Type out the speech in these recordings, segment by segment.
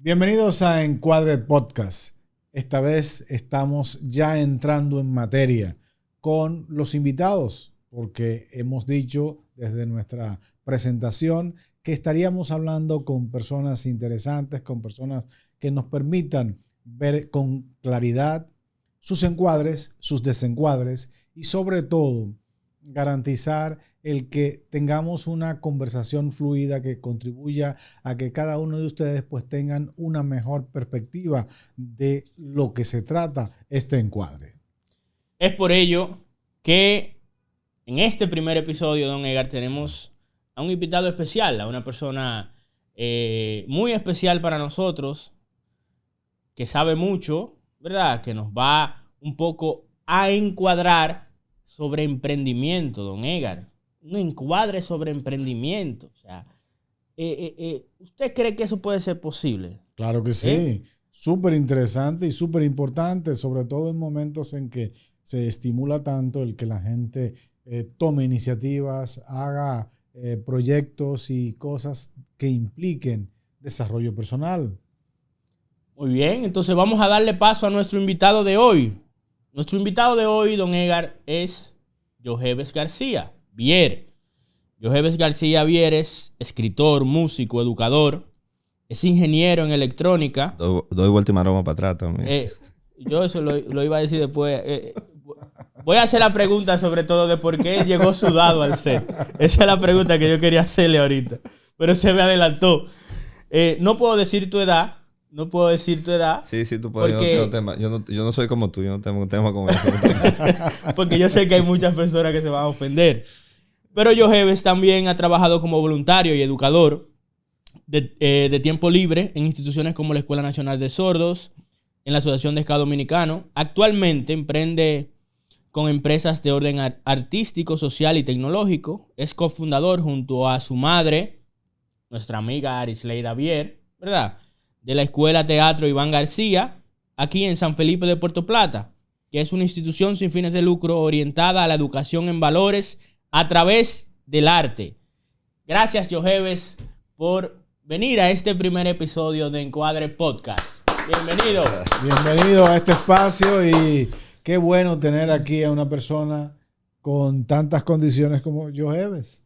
Bienvenidos a Encuadre Podcast. Esta vez estamos ya entrando en materia con los invitados, porque hemos dicho desde nuestra presentación que estaríamos hablando con personas interesantes, con personas que nos permitan ver con claridad sus encuadres, sus desencuadres y sobre todo garantizar el que tengamos una conversación fluida que contribuya a que cada uno de ustedes pues tengan una mejor perspectiva de lo que se trata este encuadre. Es por ello que en este primer episodio, don Edgar, tenemos a un invitado especial, a una persona muy especial para nosotros, que sabe mucho, ¿verdad? Que nos va un poco a encuadrar sobre emprendimiento, don Edgar. Un encuadre sobre emprendimiento. O sea, ¿usted cree que eso puede ser posible? Claro que sí. Súper interesante y súper importante, sobre todo en momentos en que se estimula tanto el que la gente tome iniciativas, haga proyectos y cosas que impliquen desarrollo personal. Muy bien, entonces vamos a darle paso a nuestro invitado de hoy. Nuestro invitado de hoy, don Edgar, es Yojeves García Vier. Yojeves García Vier es escritor, músico, educador, es ingeniero en electrónica. Doy vuelta y maroma para atrás también. Yo eso lo iba a decir después. Voy a hacer la pregunta sobre todo de por qué él llegó sudado al set. Esa es la pregunta que yo quería hacerle ahorita, pero se me adelantó. No puedo decir tu edad. No puedo decir tu edad. Sí, tú puedes. Porque... Yo no tengo tema. Yo no soy como tú. Yo no tengo un tema como eso. Porque yo sé que hay muchas personas que se van a ofender. Pero Yojeves también ha trabajado como voluntario y educador de tiempo libre en instituciones como la Escuela Nacional de Sordos, en la Asociación de Ska Dominicano. Actualmente emprende con empresas de orden artístico, social y tecnológico. Es cofundador junto a su madre, nuestra amiga Arisleida Vier, ¿verdad?, de la Escuela Teatro Iván García, aquí en San Felipe de Puerto Plata, que es una institución sin fines de lucro orientada a la educación en valores a través del arte. Gracias, Yojeves, por venir a este primer episodio de Encuadre Podcast. Bienvenido. Bienvenido a este espacio y qué bueno tener aquí a una persona con tantas condiciones como Yojeves.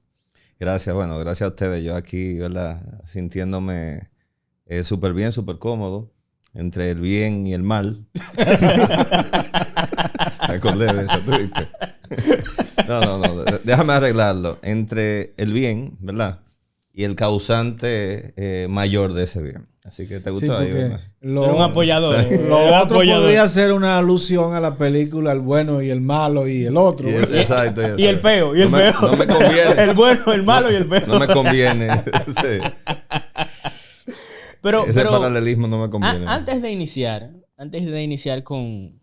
Gracias, bueno, gracias a ustedes. Yo aquí, ¿verdad? Sintiéndome súper bien, súper cómodo, entre el bien y el mal. Me acordé de eso, ¿tú viste? No, déjame arreglarlo. Entre el bien, ¿verdad?, y el causante mayor de ese bien. Así que te gustó ahí, ¿verdad? Era un apoyador. Lo otro podría ser una alusión a la película El bueno y el malo y el otro. Exacto. Y el feo. Y el feo. No me conviene. El bueno, el malo y el feo. No me conviene. Sí. Ese paralelismo no me conviene. Antes de iniciar con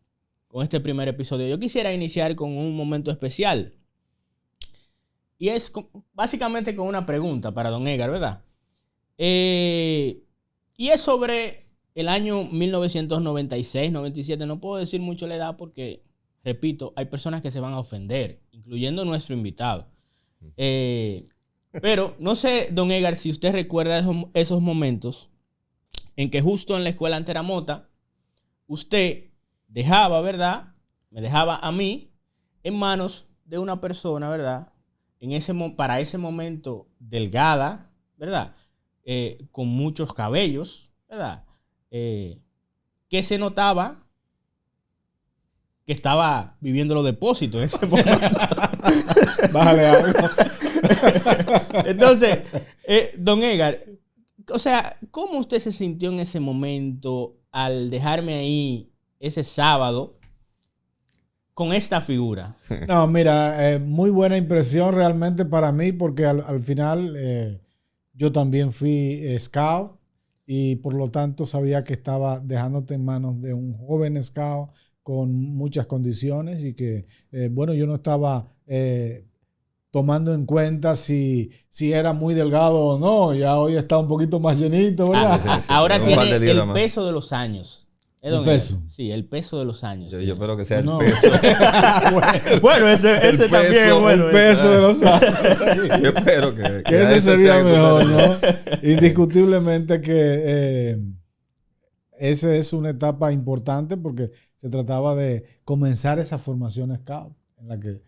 este primer episodio, yo quisiera iniciar con un momento especial. Y es básicamente con una pregunta para don Edgar, ¿verdad? Y es sobre el año 1996, 97. No puedo decir mucho la edad porque, repito, hay personas que se van a ofender, incluyendo nuestro invitado. Pero no sé, don Edgar, si usted recuerda esos momentos en que justo en la escuela Anteramota, usted dejaba, ¿verdad?, me dejaba a mí en manos de una persona, ¿verdad?, para ese momento delgada, ¿verdad?, con muchos cabellos, ¿verdad?, que se notaba que estaba viviendo los depósitos en ese momento. Bájale algo. Entonces, don Edgar, o sea, ¿cómo usted se sintió en ese momento al dejarme ahí ese sábado con esta figura? No, mira, muy buena impresión realmente para mí porque al final yo también fui scout y por lo tanto sabía que estaba dejándote en manos de un joven scout con muchas condiciones y que, bueno, yo no estaba tomando en cuenta si era muy delgado o no. Ya hoy está un poquito más llenito, ¿verdad? Sí. Ahora Un tiene par de libras el más. peso de los años. ¿El peso? Sí, el peso de los años. Yo espero que sea No. el peso. Bueno, ese peso, también es bueno. El peso de los años. Yo espero que Que ese sería sea que tú mejor, te- ¿no? Indiscutiblemente que esa es una etapa importante porque se trataba de comenzar esa formación Scout en la que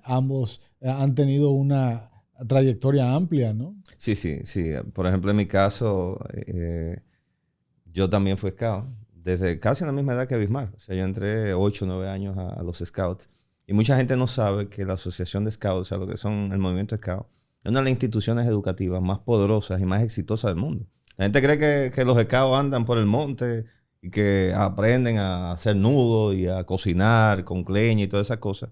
ambos han tenido una trayectoria amplia, ¿no? Sí. Por ejemplo, en mi caso, yo también fui Scout desde casi la misma edad que Bismarck. O sea, yo entré 8 o 9 años a los Scouts. Y mucha gente no sabe que la Asociación de Scouts, o sea, lo que son el movimiento Scout, es una de las instituciones educativas más poderosas y más exitosas del mundo. La gente cree que los Scouts andan por el monte y que aprenden a hacer nudos y a cocinar con leña y todas esas cosas.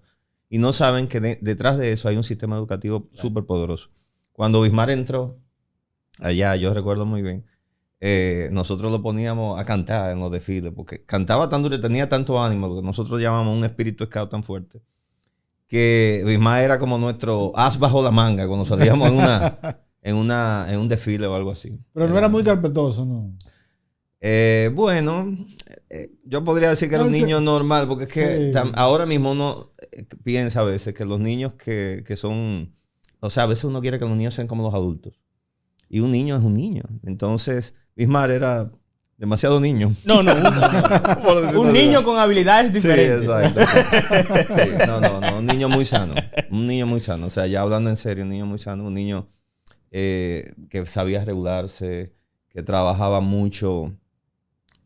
Y no saben que detrás de eso hay un sistema educativo súper poderoso. Cuando Bismarck entró allá, yo recuerdo muy bien, nosotros lo poníamos a cantar en los desfiles, porque cantaba tan duro y tenía tanto ánimo, lo que nosotros llamamos un espíritu Scout tan fuerte, que Bismarck era como nuestro as bajo la manga cuando salíamos en un desfile o algo así. Pero no era muy carpetoso, ¿no? Bueno, yo podría decir que era un niño normal, porque es que ahora mismo uno piensa a veces que los niños que son, o sea, a veces uno quiere que los niños sean como los adultos. Y un niño es un niño. Entonces, Bismarck era demasiado niño. No. Un niño con habilidades diferentes. Sí, exacto. Sí. No. Un niño muy sano. Un niño muy sano. O sea, ya hablando en serio, un niño muy sano. Un niño que sabía regularse, que trabajaba mucho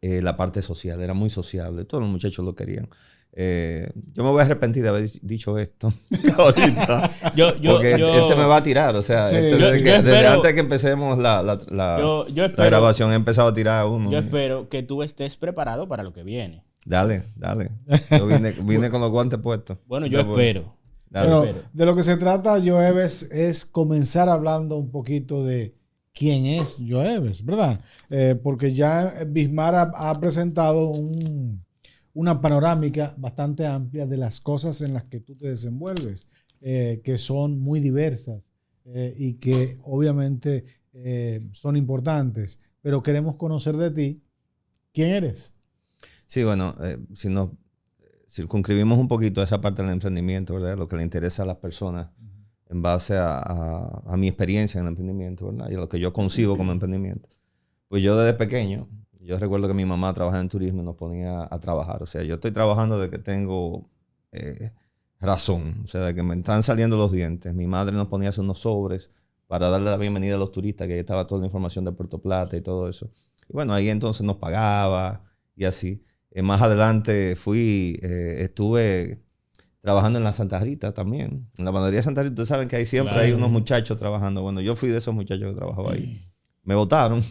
la parte social. Era muy sociable. Todos los muchachos lo querían. Yo me voy a arrepentir de haber dicho esto ahorita. Porque este me va a tirar. O sea, Sí. desde antes de que empecemos la grabación he empezado a tirar uno. Yo espero que tú estés preparado para lo que viene. Dale. Yo vine con los guantes puestos. Bueno, yo espero. Pero de lo que se trata, Joeves, es comenzar hablando un poquito de quién es Joeves, ¿verdad? Porque ya Bismarck ha presentado una panorámica bastante amplia de las cosas en las que tú te desenvuelves, que son muy diversas y que obviamente son importantes. Pero queremos conocer de ti quién eres. Sí, bueno, si nos circunscribimos un poquito a esa parte del emprendimiento, ¿verdad? Lo que le interesa a las personas en base a mi experiencia en el emprendimiento, ¿verdad? Y a lo que yo concibo como emprendimiento. Pues yo desde pequeño, yo recuerdo que mi mamá trabajaba en turismo y nos ponía a trabajar. O sea, yo estoy trabajando desde que tengo razón. O sea, de que me están saliendo los dientes. Mi madre nos ponía a hacer unos sobres para darle la bienvenida a los turistas, que ahí estaba toda la información de Puerto Plata y todo eso. Y bueno, ahí entonces nos pagaba y así. Más adelante estuve trabajando en la Santa Rita también. En la panadería de Santa Rita, ustedes saben que ahí siempre hay unos muchachos trabajando. Bueno, yo fui de esos muchachos que trabajaba ahí. Me votaron.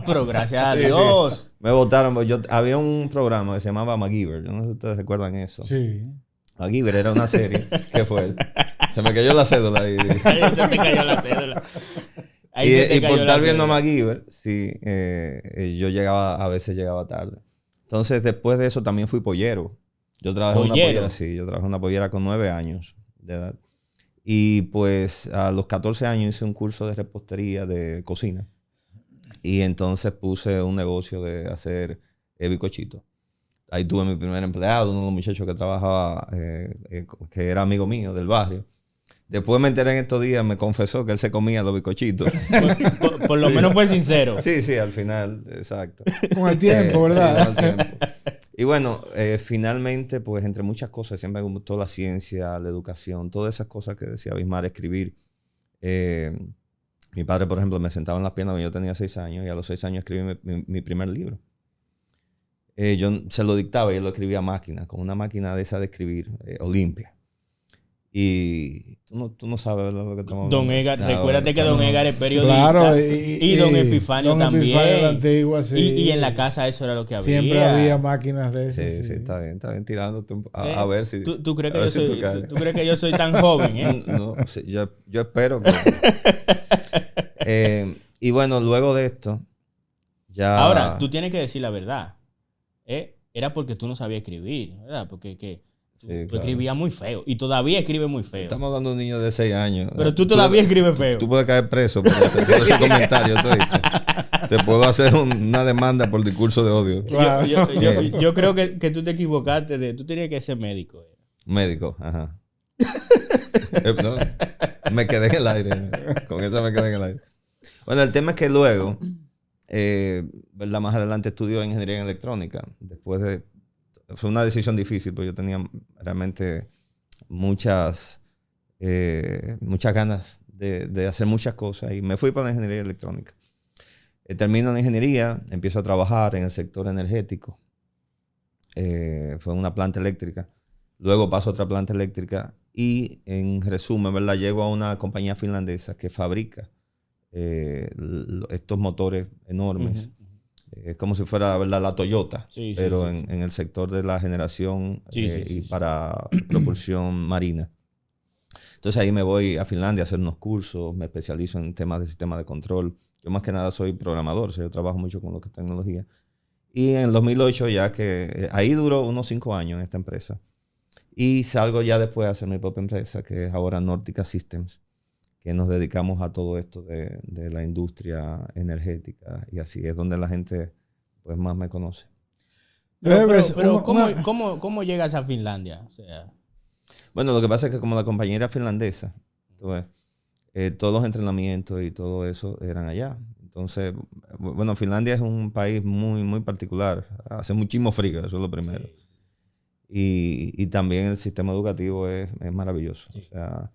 Pero gracias a Dios. Sí. Me votaron. Había un programa que se llamaba MacGyver. Yo no sé si ustedes recuerdan eso. Sí. MacGyver era una serie. ¿Qué fue? Se me cayó la cédula ahí. Se te cayó la cédula. Y por estar viendo a MacGyver, sí, yo a veces llegaba tarde. Entonces, después de eso también fui pollero. Yo trabajé en una pollera, sí. Yo trabajé en una pollera con 9 años de edad. Y pues a los 14 años hice un curso de repostería de cocina. Y entonces puse un negocio de hacer bizcochitos. Ahí tuve mi primer empleado, uno de los muchachos que trabajaba, que era amigo mío del barrio. Después me enteré en estos días, me confesó que él se comía los bizcochitos. Por lo menos fue sincero. Sí, al final, exacto. Con el tiempo, ¿verdad? Sí, con el tiempo. Y bueno, finalmente, pues entre muchas cosas, siempre me gustó la ciencia, la educación, todas esas cosas que decía Bismarck, escribir. Mi padre, por ejemplo, me sentaba en las piernas cuando yo tenía 6 años y a los 6 años escribí mi primer libro. Yo se lo dictaba y él lo escribía a máquina, con una máquina de esa de escribir, Olimpia. Y tú no sabes, ¿verdad? Lo que estamos Don Edgar, recuérdate que Don Edgar es periodista. Claro, y Don Epifanio también. Epifanio la antigua, sí. Y en la casa eso era lo que había. Siempre había máquinas de esas. Sí, está bien tirándote a ver si... ¿Tú crees que yo soy tan joven, No, sí, yo espero que... y bueno, luego de esto, ya... Ahora, tú tienes que decir la verdad. Era porque tú no sabías escribir, ¿verdad? Porque... Tú escribías muy feo. Y todavía escribes muy feo. Estamos hablando de un niño de 6 años. Pero tú todavía escribes feo. Tú puedes caer preso por ese comentario. Te puedo hacer una demanda por discurso de odio. Claro. Yo creo que tú te equivocaste. Tú tenías que ser médico. Médico, ajá. No, me quedé en el aire. Con eso me quedé en el aire. Bueno, el tema es que luego ¿verdad? Más adelante estudió ingeniería en electrónica. Fue una decisión difícil, porque yo tenía realmente muchas ganas de hacer muchas cosas y me fui para la ingeniería electrónica. Termino la ingeniería, empiezo a trabajar en el sector energético. Fue una planta eléctrica. Luego paso a otra planta eléctrica y, en resumen, ¿verdad? Llego a una compañía finlandesa que fabrica estos motores enormes. Es como si fuera, ¿verdad?, la Toyota, pero en el sector de la generación y para propulsión marina. Entonces ahí me voy a Finlandia a hacer unos cursos, me especializo en temas de sistemas de control. Yo más que nada soy programador, o sea, yo trabajo mucho con lo que es tecnología. Y en el 2008 ya que ahí duró unos 5 años en esta empresa. Y salgo ya después a hacer mi propia empresa, que es ahora Nortica Systems, que nos dedicamos a todo esto de la industria energética, y así es donde la gente pues más me conoce. Pero ¿cómo llegas a Finlandia? O sea... Bueno, lo que pasa es que como la compañía era finlandesa, entonces, todos los entrenamientos y todo eso eran allá. Entonces, bueno, Finlandia es un país muy, muy particular. Hace muchísimo frío, eso es lo primero. Y también el sistema educativo es maravilloso. O sea,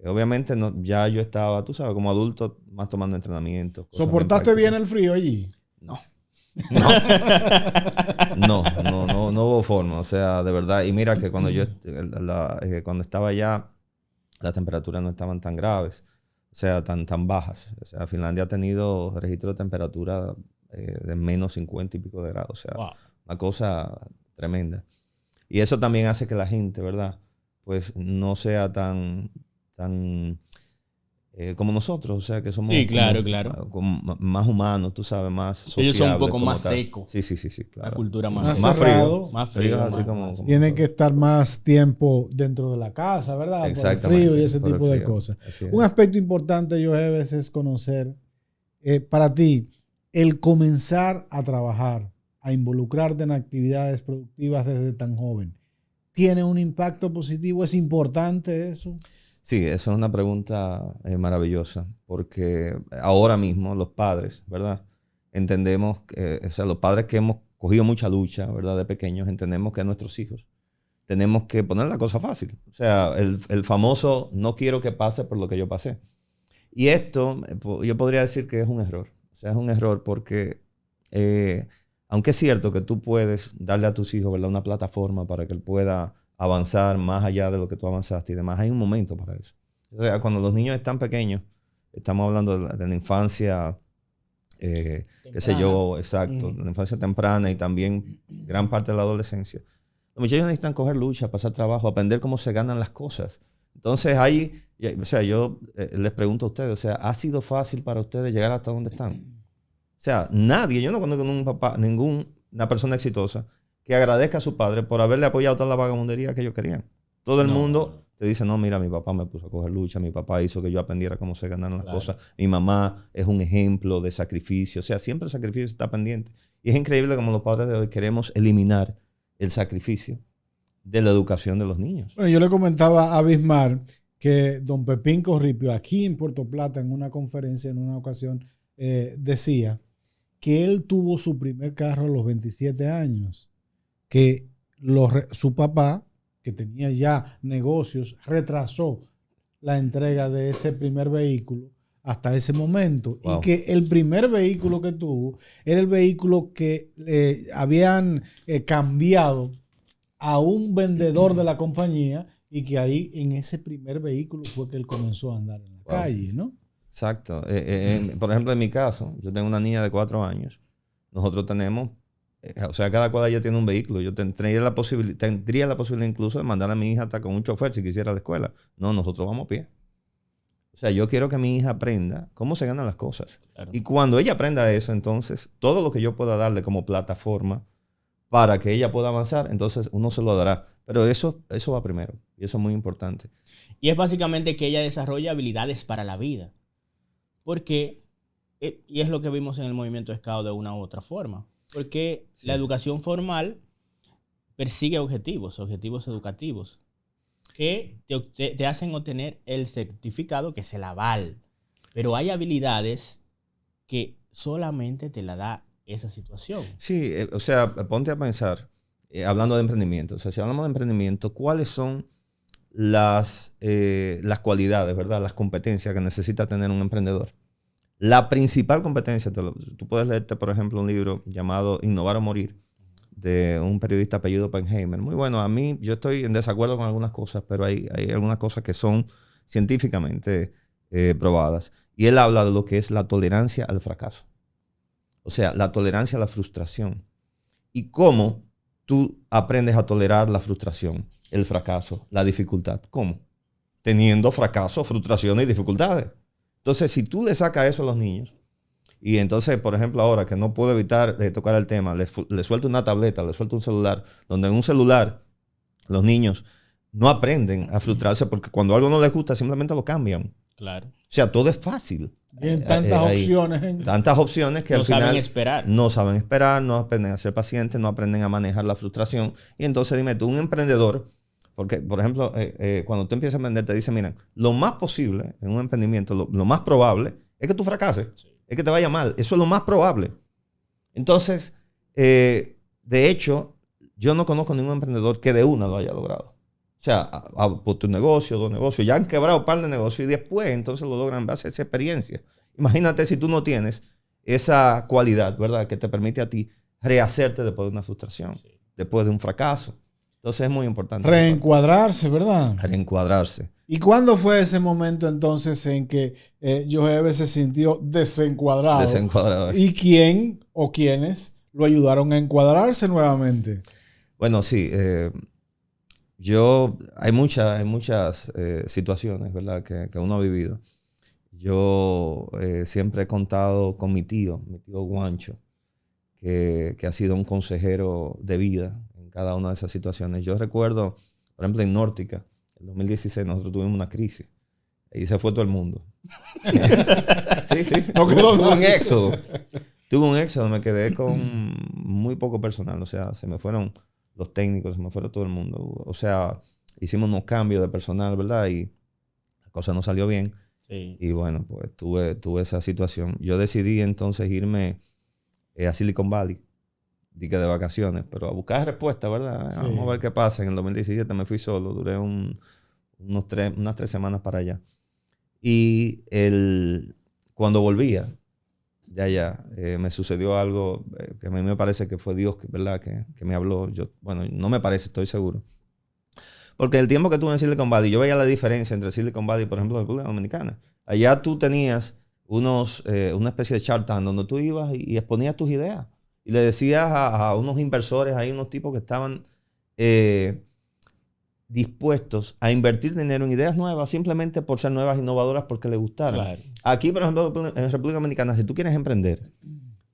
obviamente ya yo estaba, tú sabes, como adulto, más tomando entrenamientos. ¿Soportaste bien el frío allí? No hubo forma. O sea, de verdad. Y mira que cuando cuando estaba allá, las temperaturas no estaban tan graves. O sea, tan bajas. O sea, Finlandia ha tenido registro de temperatura de menos 50 y pico de grados. O sea, una cosa tremenda. Y eso también hace que la gente, ¿verdad?, pues no sea tan como nosotros, o sea, que somos como más humanos, tú sabes, más sociables. Ellos son un poco más secos. Sí, claro. La cultura más cerrado, más frío. Así como tiene que estar más tiempo dentro de la casa, ¿verdad? Exactamente. Por el frío y ese tipo de cosas. Un aspecto importante, Joheves, es conocer, para ti, el comenzar a trabajar, a involucrarte en actividades productivas desde tan joven. ¿Tiene un impacto positivo? ¿Es importante eso? Sí, esa es una pregunta maravillosa, porque ahora mismo los padres, ¿verdad?, entendemos, o sea, los padres que hemos cogido mucha lucha, ¿verdad?, de pequeños, entendemos que a nuestros hijos tenemos que poner la cosa fácil. O sea, el famoso no quiero que pase por lo que yo pasé. Y esto, yo podría decir que es un error. O sea, es un error porque, aunque es cierto que tú puedes darle a tus hijos, ¿verdad?, una plataforma para que él pueda avanzar más allá de lo que tú avanzaste y demás, hay un momento para eso. O sea, cuando los niños están pequeños, estamos hablando de la infancia, qué sé yo, exacto, de la infancia temprana y también gran parte de la adolescencia. Los muchachos necesitan coger lucha, pasar trabajo, aprender cómo se ganan las cosas. Entonces, o sea, yo les pregunto a ustedes, o sea, ¿ha sido fácil para ustedes llegar hasta donde están? O sea, yo no conozco ninguna persona exitosa que agradezca a su padre por haberle apoyado toda la vagabundería que ellos querían. Todo el mundo te dice, no, mira, mi papá me puso a coger lucha, mi papá hizo que yo aprendiera cómo se ganan las cosas, mi mamá es un ejemplo de sacrificio. O sea, siempre el sacrificio está pendiente. Y es increíble como los padres de hoy queremos eliminar el sacrificio de la educación de los niños. Bueno, yo le comentaba a Bismar que don Pepín Corripio, aquí en Puerto Plata, en una conferencia, en una ocasión, decía que él tuvo su primer carro a los 27 años. Que su papá, que tenía ya negocios, retrasó la entrega de ese primer vehículo hasta ese momento. Wow. Y que el primer vehículo que tuvo era el vehículo que habían cambiado a un vendedor de la compañía y que ahí en ese primer vehículo fue que él comenzó a andar en la calle, ¿no? Exacto. Por ejemplo, en mi caso, yo tengo una niña de 4 años. Nosotros tenemos... O sea, cada cuadra ya tiene un vehículo. Yo tendría la posibilidad incluso de mandar a mi hija hasta con un chofer si quisiera a la escuela. No, nosotros vamos a pie. O sea, yo quiero que mi hija aprenda cómo se ganan las cosas. Claro. Y cuando ella aprenda eso, entonces, todo lo que yo pueda darle como plataforma para que ella pueda avanzar, entonces uno se lo dará. Pero eso va primero. Y eso es muy importante. Y es básicamente que ella desarrolle habilidades para la vida. Porque, y es lo que vimos en el movimiento Scout de una u otra forma. Porque la educación formal persigue objetivos educativos que te hacen obtener el certificado, que es el aval. Pero hay habilidades que solamente te la da esa situación. Sí, o sea, ponte a pensar, hablando de emprendimiento. O sea, si hablamos de emprendimiento, ¿cuáles son las cualidades, ¿verdad? Las competencias que necesita tener un emprendedor? La principal competencia, tú puedes leerte, por ejemplo, un libro llamado Innovar o Morir, de un periodista apellido Oppenheimer. Muy bueno. A mí, yo estoy en desacuerdo con algunas cosas, pero hay algunas cosas que son científicamente probadas. Y él habla de lo que es la tolerancia al fracaso. O sea, la tolerancia a la frustración. Y cómo tú aprendes a tolerar la frustración, el fracaso, la dificultad. ¿Cómo? Teniendo fracasos, frustraciones y dificultades. Entonces, si tú le sacas eso a los niños, y entonces, por ejemplo, ahora que no puedo evitar tocar el tema, le suelto una tableta, le suelto un celular, donde en un celular los niños no aprenden a frustrarse porque cuando algo no les gusta simplemente lo cambian. Claro. O sea, todo es fácil. Tienen tantas opciones. Tantas opciones que no al final saben esperar. No saben esperar, no aprenden a ser pacientes, no aprenden a manejar la frustración. Y entonces dime tú, un emprendedor, porque, por ejemplo, cuando tú empiezas a emprender, te dicen, mira, lo más posible en un emprendimiento, lo más probable es que tú fracases. Sí. Es que te vaya mal. Eso es lo más probable. Entonces, de hecho, yo no conozco ningún emprendedor que de una lo haya logrado. O sea, por tu negocio, dos negocios, ya han quebrado un par de negocios y después entonces lo logran en base a esa experiencia. Imagínate si tú no tienes esa cualidad, ¿verdad? Que te permite a ti rehacerte después de una frustración, sí, después de un fracaso. Entonces es muy importante. Reencuadrarse, ¿verdad? Reencuadrarse. ¿Y cuándo fue ese momento entonces en que Yoheve se sintió desencuadrado? Desencuadrado. ¿Y quién o quiénes lo ayudaron a encuadrarse nuevamente? Bueno, sí. Hay muchas situaciones, ¿verdad? Que uno ha vivido. Yo siempre he contado con mi tío Guancho, que ha sido un consejero de vida en cada una de esas situaciones. Yo recuerdo, por ejemplo, en Nórtica, en 2016 nosotros tuvimos una crisis. Ahí se fue todo el mundo. Sí. No tuve un éxodo. Tuve un éxodo, me quedé con muy poco personal. O sea, se me fueron los técnicos, se me fueron todo el mundo. O sea, hicimos unos cambios de personal, ¿verdad? Y la cosa no salió bien. Sí. Y bueno, pues tuve esa situación. Yo decidí entonces irme a Silicon Valley, de vacaciones, pero a buscar respuestas, ¿verdad? Sí. Vamos a ver qué pasa. En el 2017 me fui solo, duré unas 3 semanas para allá. Y cuando volvía de allá, me sucedió algo que a mí me parece que fue Dios, ¿verdad? Que me habló. Bueno, no me parece, estoy seguro. Porque el tiempo que tuve en Silicon Valley, yo veía la diferencia entre Silicon Valley y, por ejemplo, la República Dominicana. Allá tú tenías una especie de Shark Tank donde tú ibas y exponías tus ideas. Y le decías a unos inversores, hay unos tipos que estaban dispuestos a invertir dinero en ideas nuevas simplemente por ser nuevas, innovadoras, porque les gustaran. Claro. Aquí, por ejemplo, en República Dominicana, si tú quieres emprender,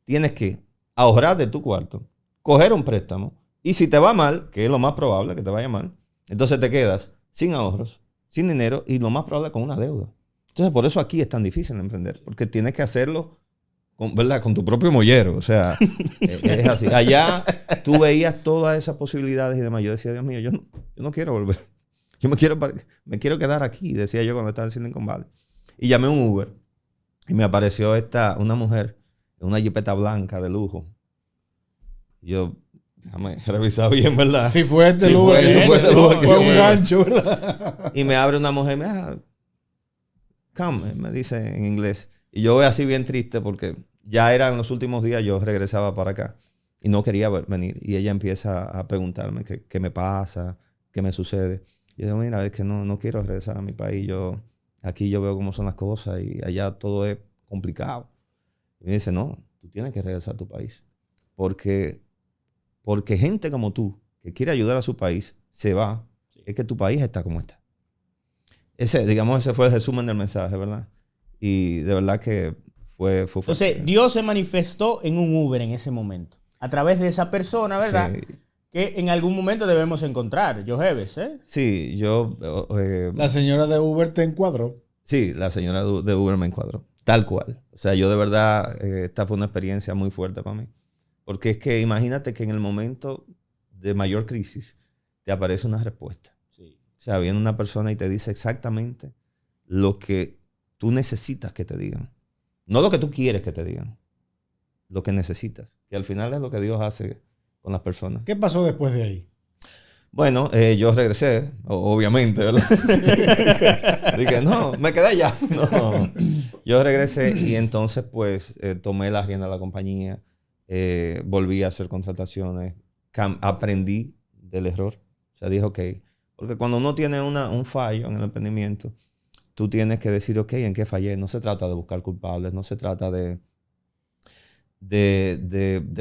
tienes que ahorrar de tu cuarto, coger un préstamo, y si te va mal, que es lo más probable que te vaya mal, entonces te quedas sin ahorros, sin dinero y lo más probable con una deuda. Entonces, por eso aquí es tan difícil emprender, porque tienes que hacerlo ¿verdad? Con tu propio mollero. O sea, es así. Allá tú veías todas esas posibilidades y demás. Yo decía, Dios mío, yo no quiero volver. Yo me quiero quedar aquí, decía yo cuando estaba en Silicon Valley. Y llamé un Uber y me apareció una mujer en una jipeta blanca de lujo. Yo, déjame revisar bien, ¿verdad? Si fue este Uber. Fue un gancho, ¿verdad? Y me abre una mujer, come, me dice en inglés. Y yo voy así bien triste porque ya eran los últimos días, yo regresaba para acá y no quería venir. Y ella empieza a preguntarme qué me pasa, qué me sucede. Y yo digo, mira, es que no quiero regresar a mi país. Aquí yo veo cómo son las cosas y allá todo es complicado. Y me dice, no, tú tienes que regresar a tu país. Porque gente como tú, que quiere ayudar a su país, se va. Sí. Es que tu país está como está. Ese fue el resumen del mensaje, ¿verdad? Y de verdad que fue fuerte. Entonces, Dios se manifestó en un Uber en ese momento. A través de esa persona, ¿verdad? Sí. Que en algún momento debemos encontrar. Yoheves, ¿eh? Sí, la señora de Uber te encuadró. Sí, la señora de Uber me encuadró. Tal cual. O sea, yo de verdad, esta fue una experiencia muy fuerte para mí. Porque es que imagínate que en el momento de mayor crisis te aparece una respuesta. Sí. O sea, viene una persona y te dice exactamente lo que tú necesitas que te digan. No lo que tú quieres que te digan, lo que necesitas. Que al final es lo que Dios hace con las personas. ¿Qué pasó después de ahí? Bueno, yo regresé, obviamente, ¿verdad? Dije, no, me quedé allá. No. Yo regresé y entonces, pues, tomé la rienda de la compañía, volví a hacer contrataciones, aprendí del error. O sea, dije, ok, porque cuando uno tiene un fallo en el emprendimiento, tú tienes que decir, ok, ¿en qué fallé? No se trata de buscar culpables, no se trata de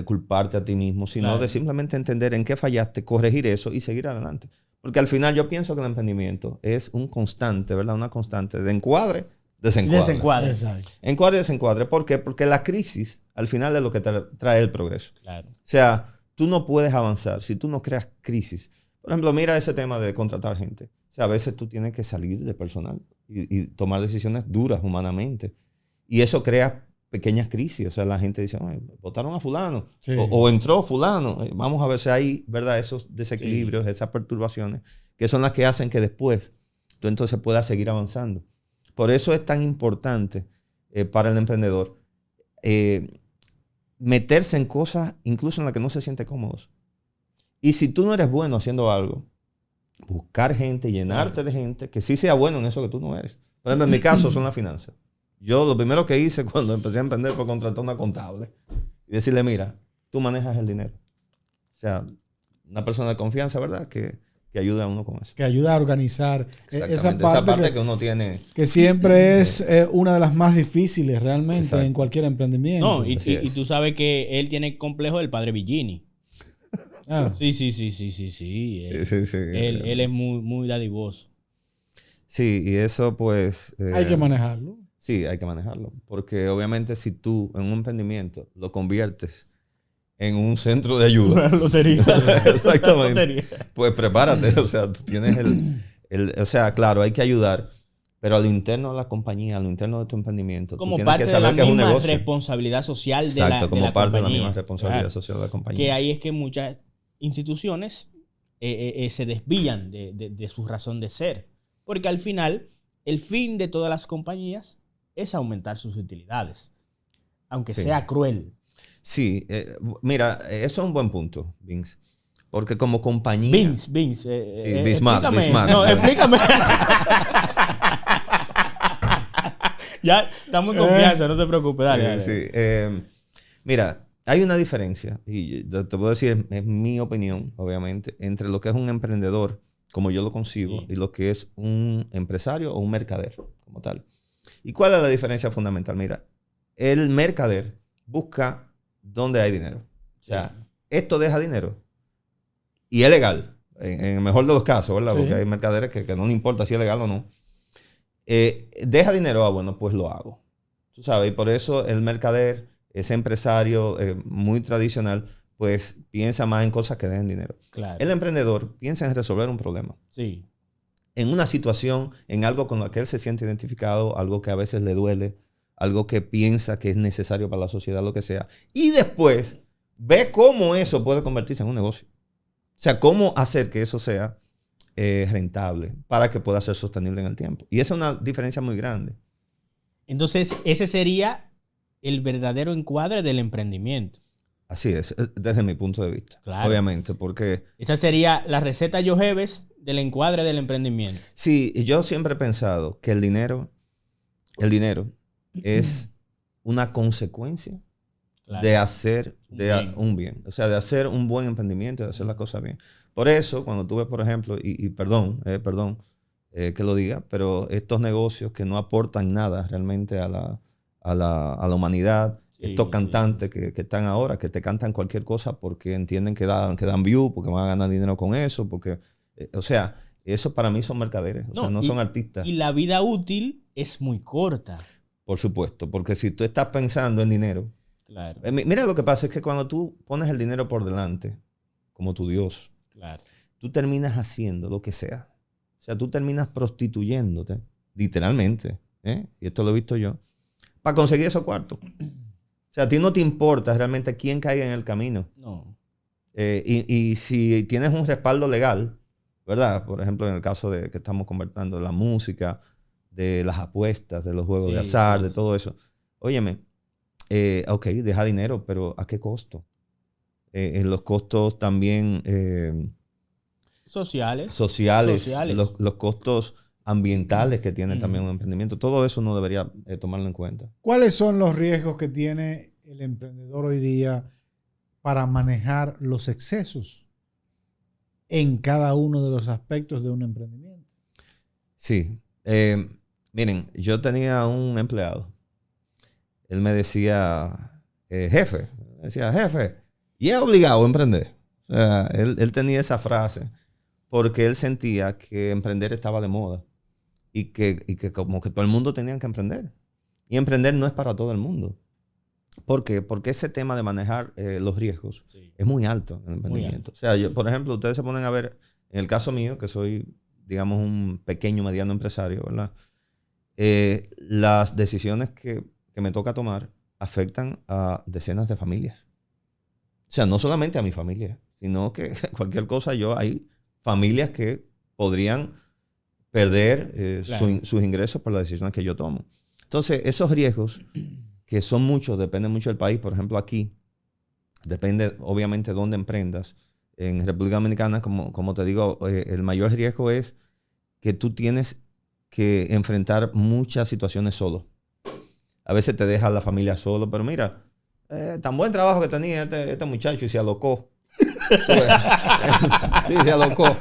culparte a ti mismo, sino de simplemente entender en qué fallaste, corregir eso y seguir adelante. Porque al final yo pienso que el emprendimiento es un constante, ¿verdad? Una constante de encuadre, desencuadre. Exacto. Encuadre y desencuadre. ¿Por qué? Porque la crisis al final es lo que trae el progreso. Claro. O sea, tú no puedes avanzar si tú no creas crisis. Por ejemplo, mira ese tema de contratar gente. O sea, a veces tú tienes que salir de personal y tomar decisiones duras humanamente. Y eso crea pequeñas crisis. O sea, la gente dice, votaron a fulano. Sí. O entró fulano. Vamos a ver si hay, ¿verdad? Esos desequilibrios, esas perturbaciones, que son las que hacen que después tú entonces puedas seguir avanzando. Por eso es tan importante para el emprendedor meterse en cosas incluso en las que no se siente cómodo. Y si tú no eres bueno haciendo algo, buscar gente, llenarte de gente que sí sea bueno en eso que tú no eres. Por ejemplo, en mi caso son las finanzas. Yo lo primero que hice cuando empecé a emprender fue contratar una contable y decirle, mira, tú manejas el dinero. O sea, una persona de confianza, ¿verdad? Que ayude a uno con eso. Que ayuda a organizar esa parte que uno tiene. Que siempre es una de las más difíciles realmente en cualquier emprendimiento. No, y tú sabes que él tiene complejo del padre Villini. Ah. Sí. Él es muy, muy dadivoso. Sí, y eso pues... hay que manejarlo. Sí, hay que manejarlo. Porque obviamente si tú en un emprendimiento lo conviertes en un centro de ayuda. Una lotería. Exactamente. Lotería. Pues prepárate. O sea, tú tienes o sea, claro, hay que ayudar. Pero a lo interno de la compañía, a lo interno de tu emprendimiento, como tú tienes parte que saber de la que es un misma negocio. Responsabilidad social de Exacto, la como de la parte compañía. de la misma responsabilidad social de la compañía. Que ahí es que muchas instituciones se desvían de su razón de ser. Porque al final, el fin de todas las compañías es aumentar sus utilidades. Aunque sea cruel. Sí, mira, eso es un buen punto, Vince. Porque como compañía... Vince. Sí, Bismarck. No, explícame. Ya estamos en confianza, no te preocupes. Dale. Sí. Mira, hay una diferencia, y te puedo decir, es mi opinión, obviamente, entre lo que es un emprendedor, como yo lo concibo, y lo que es un empresario o un mercader, como tal. ¿Y cuál es la diferencia fundamental? Mira, el mercader busca dónde hay dinero. O sea, esto deja dinero. Y es legal, en el mejor de los casos, ¿verdad? Sí. Porque hay mercaderes que no le importa si es legal o no. Deja dinero, bueno, pues lo hago. Tú sabes, y por eso el mercader, ese empresario muy tradicional, pues piensa más en cosas que dejen dinero. Claro. El emprendedor piensa en resolver un problema. Sí. En una situación, en algo con lo que él se siente identificado, algo que a veces le duele, algo que piensa que es necesario para la sociedad, lo que sea. Y después ve cómo eso puede convertirse en un negocio. O sea, cómo hacer que eso sea rentable para que pueda ser sostenible en el tiempo. Y esa es una diferencia muy grande. Entonces, ese sería el verdadero encuadre del emprendimiento. Así es, desde mi punto de vista. Claro. Obviamente, porque... Esa sería la receta Yojeves del encuadre del emprendimiento. Sí, yo siempre he pensado que el dinero es una consecuencia de hacer un bien. O sea, de hacer un buen emprendimiento, de hacer las cosas bien. Por eso, cuando tú ves, por ejemplo, y perdón que lo diga, pero estos negocios que no aportan nada realmente a la humanidad, estos cantantes que están ahora, que te cantan cualquier cosa porque entienden que dan view, porque van a ganar dinero con eso, porque, o sea, eso para mí son mercaderes, o sea, no son artistas. Y la vida útil es muy corta. Por supuesto, porque si tú estás pensando en dinero, claro. Mira, lo que pasa es que cuando tú pones el dinero por delante, como tu Dios, claro, tú terminas haciendo lo que sea. O sea, tú terminas prostituyéndote, literalmente, y esto lo he visto yo, para conseguir esos cuartos. O sea, a ti no te importa realmente quién caiga en el camino. No. Y si tienes un respaldo legal, ¿verdad? Por ejemplo, en el caso de que estamos conversando de la música, de las apuestas, de los juegos de azar, de todo eso. óyeme, ok, deja dinero, pero ¿a qué costo? Los costos también Sociales. los costos ambientales que tiene también un emprendimiento. Todo eso uno debería tomarlo en cuenta. ¿Cuáles son los riesgos que tiene el emprendedor hoy día para manejar los excesos en cada uno de los aspectos de un emprendimiento? Sí. Miren, yo tenía un empleado. Él me decía, jefe, y es obligado a emprender. O sea, él tenía esa frase porque él sentía que emprender estaba de moda y que como que todo el mundo tenía que emprender. Y emprender no es para todo el mundo. ¿Por qué? Porque ese tema de manejar los riesgos es muy alto en el emprendimiento. O sea, yo, por ejemplo, ustedes se ponen a ver, en el caso mío, que soy, digamos, un pequeño, mediano empresario, ¿verdad? Las decisiones que me toca tomar afectan a decenas de familias. O sea, no solamente a mi familia, sino que cualquier cosa hay familias que podrían perder sus ingresos por las decisiones que yo tomo. Entonces, esos riesgos, que son muchos, dependen mucho del país. Por ejemplo, aquí, depende obviamente de dónde emprendas. En República Dominicana, como te digo, el mayor riesgo es que tú tienes que enfrentar muchas situaciones solo. A veces te deja la familia solo, pero mira, tan buen trabajo que tenía este muchacho y se alocó. Sí, se alocó.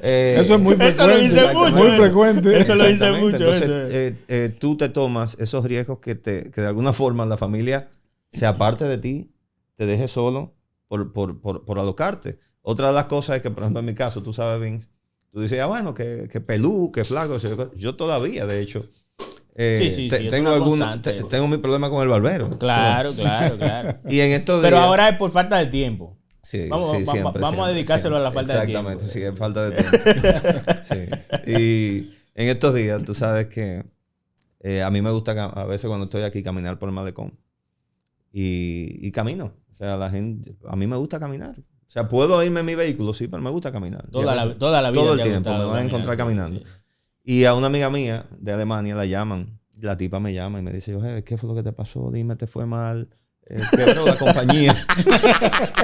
Eso es muy frecuente. Eso lo dice mucho. Muy frecuente. Eso lo dice mucho. Entonces, tú te tomas esos riesgos que de alguna forma la familia se aparte de ti, te deje solo por alocarte. Otra de las cosas es que, por ejemplo, en mi caso, tú sabes, Vince, tú dices, bueno, que pelú, que flaco. Yo todavía, de hecho, tengo mi problema con el barbero. Claro. Y en estos días, pero ahora es por falta de tiempo. Sí, vamos a dedicárselo a la falta de tiempo. Exactamente, sí, es falta de tiempo. Sí. Y en estos días, tú sabes que a mí me gusta a veces cuando estoy aquí caminar por el malecón. Y camino. O sea, a mí me gusta caminar. O sea, puedo irme en mi vehículo, sí, pero me gusta caminar. Toda la vida. Todo el tiempo me van a encontrar caminando. Sí. Y a una amiga mía de Alemania la llaman. La tipa me llama y me dice, ¿qué fue lo que te pasó? Dime, ¿te fue mal? Quebró la compañía.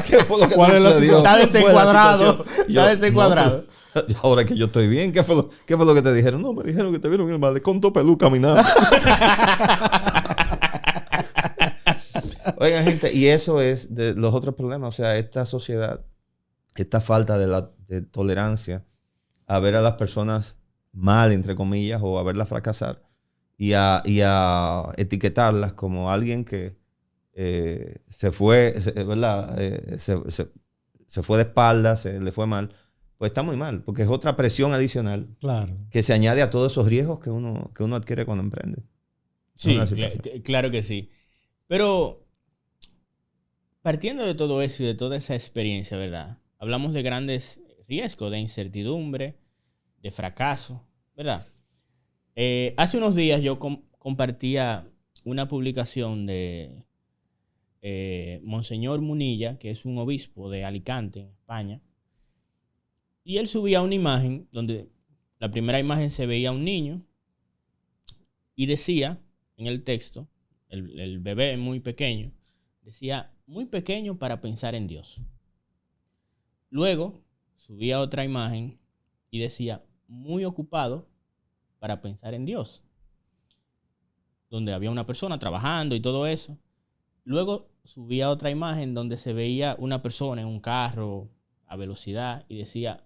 ¿Qué fue lo que te sucedió? Está desencuadrado. Está desencuadrado. No, ahora que yo estoy bien, ¿qué fue lo que te dijeron? No, me dijeron que te vieron en el malecón todo pelú caminando. Oigan, gente, y eso es de los otros problemas. O sea, esta sociedad, esta falta de tolerancia a ver a las personas mal, entre comillas, o a verlas fracasar y a etiquetarlas como alguien que se fue, ¿verdad? Se fue de espaldas, se le fue mal. Pues está muy mal, porque es otra presión adicional que se añade a todos esos riesgos que uno adquiere cuando emprende. Sí, claro que sí. Pero partiendo de todo eso y de toda esa experiencia, ¿verdad? Hablamos de grandes riesgos, de incertidumbre, de fracaso, ¿verdad? Hace unos días yo compartía una publicación de Monseñor Munilla, que es un obispo de Alicante, en España. Y él subía una imagen donde la primera imagen se veía a un niño y decía en el texto, el bebé muy pequeño, decía, muy pequeño para pensar en Dios. Luego subía otra imagen y decía, muy ocupado para pensar en Dios. Donde había una persona trabajando y todo eso. Luego subía otra imagen donde se veía una persona en un carro a velocidad y decía,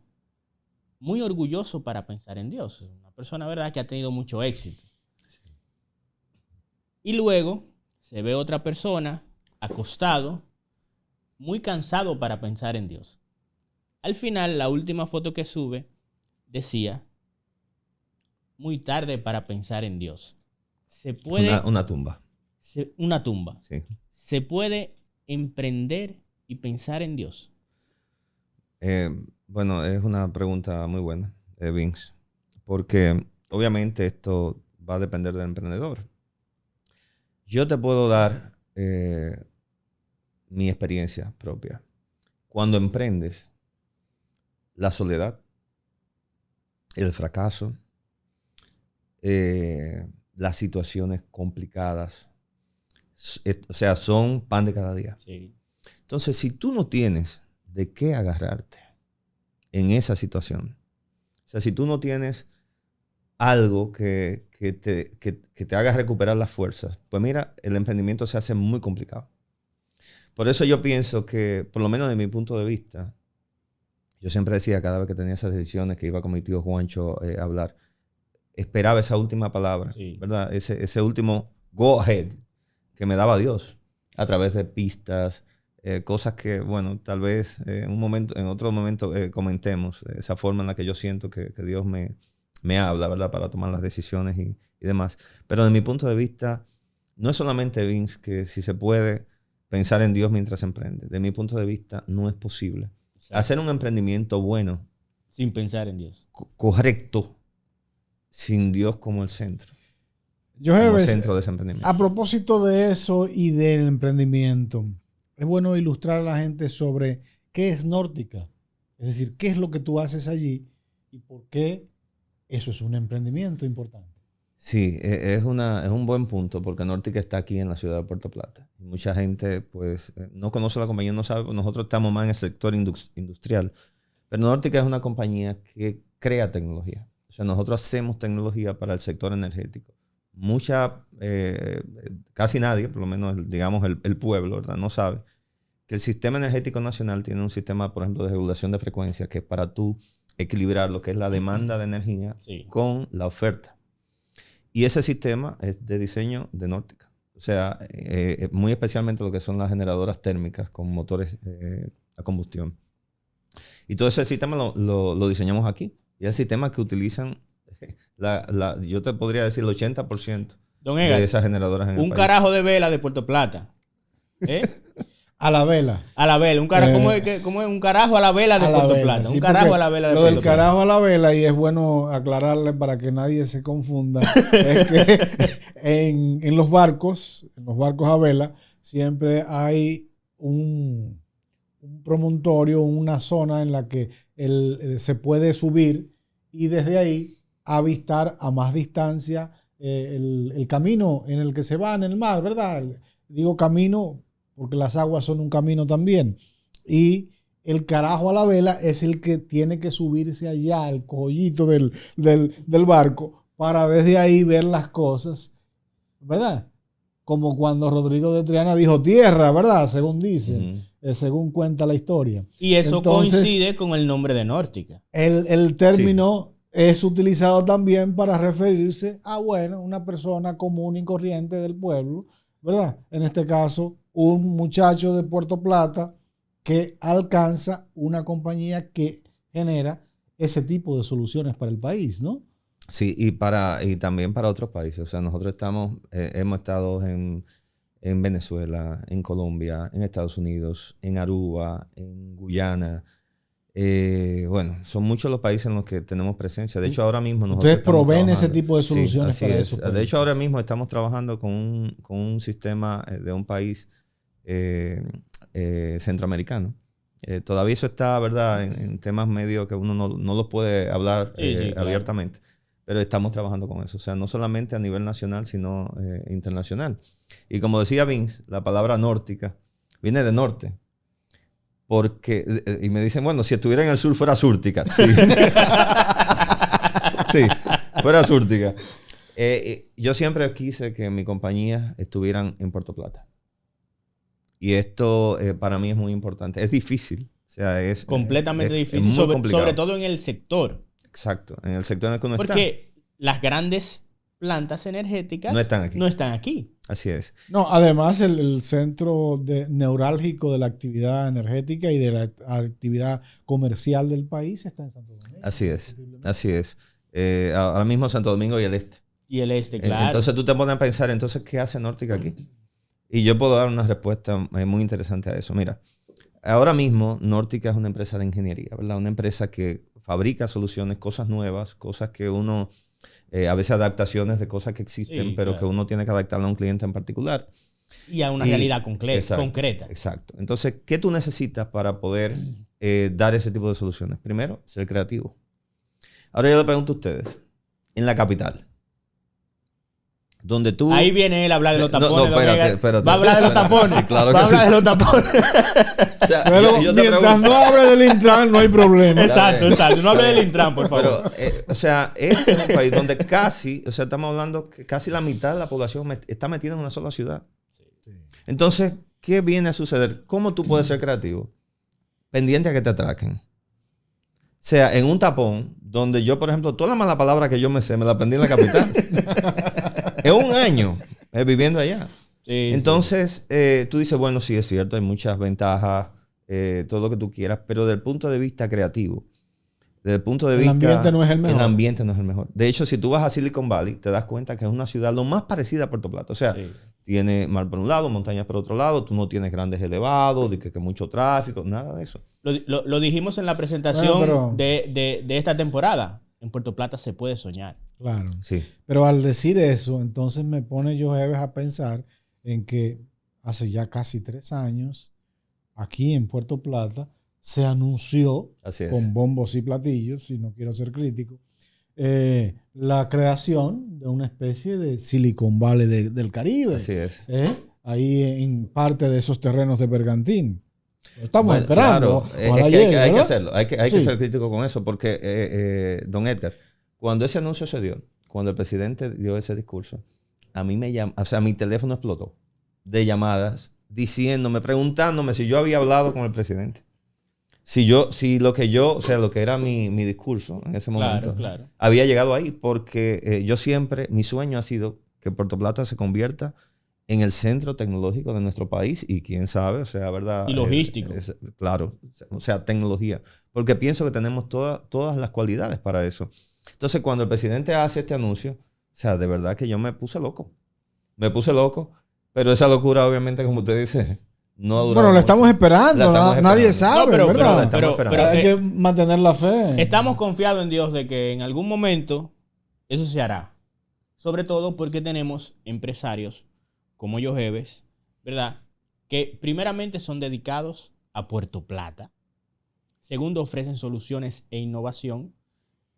muy orgulloso para pensar en Dios. Una persona, ¿verdad?, que ha tenido mucho éxito. Sí. Y luego se ve otra persona acostado, muy cansado para pensar en Dios. Al final, la última foto que sube decía, muy tarde para pensar en Dios. Se puede... Una tumba. Una tumba. Sí. ¿Se puede emprender y pensar en Dios? Bueno, es una pregunta muy buena, Vince, porque obviamente esto va a depender del emprendedor. Yo te puedo dar mi experiencia propia. Cuando emprendes, la soledad, el fracaso, las situaciones complicadas, O sea, son pan de cada día. Sí. Entonces, si tú no tienes de qué agarrarte en esa situación, o sea, si tú no tienes algo que te haga recuperar las fuerzas, pues mira, el emprendimiento se hace muy complicado. Por eso yo pienso que, por lo menos de mi punto de vista, yo siempre decía cada vez que tenía esas decisiones que iba con mi tío Juancho a hablar, esperaba esa última palabra, sí, ¿verdad? Ese último go ahead que me daba Dios a través de pistas, cosas que, bueno, tal vez en otro momento comentemos, esa forma en la que yo siento que Dios me habla, ¿verdad? Para tomar las decisiones y demás. Pero de mi punto de vista, no es solamente, Vince, que si se puede pensar en Dios mientras se emprende. De mi punto de vista, no es posible. Exacto. Hacer un emprendimiento bueno. Sin pensar en Dios. Correcto. Sin Dios como el centro. Como centro de ese emprendimiento. A propósito de eso y del emprendimiento, es bueno ilustrar a la gente sobre qué es Nórtica. Es decir, qué es lo que tú haces allí y por qué eso es un emprendimiento importante. Sí, es un buen punto porque Nórtica está aquí en la ciudad de Puerto Plata. Mucha gente pues no conoce la compañía, no sabe, nosotros estamos más en el sector industrial. Pero Nórtica es una compañía que crea tecnología. O sea, nosotros hacemos tecnología para el sector energético. Casi nadie, por lo menos digamos el pueblo, ¿verdad? No sabe que el sistema energético nacional tiene un sistema, por ejemplo, de regulación de frecuencia que es para tú equilibrar lo que es la demanda de energía con la oferta. Y ese sistema es de diseño de Nórtica. O sea, muy especialmente lo que son las generadoras térmicas con motores a combustión. Y todo ese sistema lo diseñamos aquí. Y es el sistema que utilizan, yo te podría decir el 80% de esas generadoras en el país. Un carajo de vela de Puerto Plata. A la vela. A la vela. ¿Cómo es un carajo a la vela de Puerto Plata? Sí, un carajo a la vela de Puerto Plata. Lo del carajo a la vela, y es bueno aclararle para que nadie se confunda, es que en los barcos a vela, siempre hay un promontorio, una zona en la que se puede subir y desde ahí avistar a más distancia el camino en el que se va en el mar, ¿verdad? Digo camino porque las aguas son un camino también. Y el carajo a la vela es el que tiene que subirse allá, el cojollito del barco, para desde ahí ver las cosas, ¿verdad? Como cuando Rodrigo de Triana dijo tierra, ¿verdad? Según dicen, según cuenta la historia. Y eso entonces coincide con el nombre de Nórtica. El término es utilizado también para referirse a, bueno, una persona común y corriente del pueblo, ¿verdad? En este caso, un muchacho de Puerto Plata que alcanza una compañía que genera ese tipo de soluciones para el país, ¿no? Sí, y también para otros países. O sea, nosotros hemos estado en Venezuela, en Colombia, en Estados Unidos, en Aruba, en Guyana. Bueno, son muchos los países en los que tenemos presencia. De hecho, ahora mismo nosotros ustedes proveen ese tipo de soluciones para eso. De hecho, ahora mismo estamos trabajando con un sistema de un país centroamericano. Todavía eso está, ¿verdad?, en temas medios que uno no los puede hablar abiertamente. Pero estamos trabajando con eso. O sea, no solamente a nivel nacional, sino internacional. Y como decía Vince, la palabra nórtica viene de norte. Y me dicen, bueno, si estuviera en el sur fuera súrtica. Sí. Sí, fuera súrtica. Yo siempre quise que mi compañía estuvieran en Puerto Plata. Y esto para mí es muy importante. Es difícil. O sea, es completamente difícil. Es muy complicado. Sobre todo en el sector. Exacto, en el sector en el que uno está. Porque las grandes plantas energéticas no están aquí. Así es. No, además el centro neurálgico de la actividad energética y de la actividad comercial del país está en Santo Domingo. Así es, así es. Ahora mismo Santo Domingo y el este. Y el este, claro. Entonces tú te pones a pensar, entonces, ¿qué hace Nórtica aquí? Y yo puedo dar una respuesta muy interesante a eso. Mira, ahora mismo Nórtica es una empresa de ingeniería, ¿verdad? Una empresa que fabrica soluciones, cosas nuevas, cosas que uno, a veces adaptaciones de cosas que existen, pero que uno tiene que adaptarla a un cliente en particular. Y a una realidad concreta. Exacto. Entonces, ¿qué tú necesitas para poder dar ese tipo de soluciones? Primero, ser creativo. Ahora yo le pregunto a ustedes, en la capital, donde tú... Ahí viene él a hablar de los tapones. No, espérate. Va a hablar de los tapones. Sí, claro va a que hablar sí. de los tapones. O sea, Pero yo te mientras pregunto- no hable del Intran, no hay problema. Exacto. No hable del Intran, por favor. Pero, o sea, este es un país donde casi, o sea, estamos hablando que casi la mitad de la población está metida en una sola ciudad. Entonces, ¿qué viene a suceder? ¿Cómo tú puedes ser creativo? Pendiente a que te atraquen. O sea, en un tapón, donde yo, por ejemplo, toda la mala palabra que yo me sé, me la aprendí en la capital. En un año viviendo allá. Sí, Entonces, tú dices, bueno, sí, es cierto, hay muchas ventajas, todo lo que tú quieras, pero desde el punto de vista creativo, desde el punto de vista... El ambiente no es el mejor. El ambiente no es el mejor. De hecho, si tú vas a Silicon Valley, te das cuenta que es una ciudad lo más parecida a Puerto Plata. O sea, sí. tiene mar por un lado, montañas por otro lado, tú no tienes grandes elevados, de que mucho tráfico, nada de eso. Lo dijimos en la presentación Bueno, de esta temporada. En Puerto Plata se puede soñar. Claro. Sí. Pero al decir eso, entonces me pone Joheves a pensar en que hace ya casi 3 años, aquí en Puerto Plata, se anunció Así es. con bombos y platillos, si no quiero ser crítico, la creación de una especie de Silicon Valley del Caribe. Así es. Ahí en parte de esos terrenos de Bergantín. Lo estamos Bueno, esperando. claro, es Ojalá que llegue, hay que ¿verdad? hacerlo. Hay que Sí. ser crítico con eso porque, don Edgar, cuando ese anuncio se dio, cuando el presidente dio ese discurso, a mí o sea, mi teléfono explotó de llamadas diciéndome, preguntándome si yo había hablado con el presidente. Si lo que era mi discurso en ese momento, Claro. había llegado ahí, porque yo siempre, mi sueño ha sido que Puerto Plata se convierta en el centro tecnológico de nuestro país y quién sabe, o sea, ¿verdad? Y logístico. Claro, o sea, tecnología. Porque pienso que tenemos todas las cualidades para eso. Entonces, cuando el presidente hace este anuncio, o sea, de verdad que yo me puse loco. Pero esa locura, obviamente, como usted dice, no ha durado Bueno, lo mucho. estamos esperando. La estamos Nadie esperando. sabe, No, ¿verdad? la estamos esperando. Hay que mantener la fe. Estamos confiados en Dios de que en algún momento eso se hará. Sobre todo porque tenemos empresarios como Joheves, ¿verdad? Que primeramente son dedicados a Puerto Plata. Segundo, ofrecen soluciones e innovación.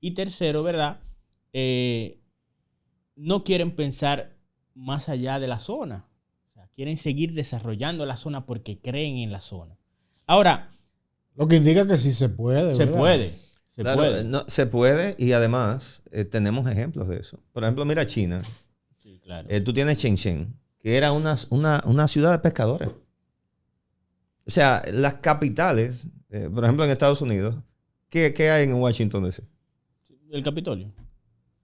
Y tercero, ¿verdad? No quieren pensar más allá de la zona. O sea, quieren seguir desarrollando la zona porque creen en la zona. Ahora, Lo que indica que sí se puede. se ¿verdad? puede. Claro, no, se puede y además tenemos ejemplos de eso. Por ejemplo, mira China. Sí, claro. Tú tienes Shenzhen, que era una ciudad de pescadores. O sea, las capitales, por ejemplo en Estados Unidos, ¿qué hay en Washington DC? El Capitolio.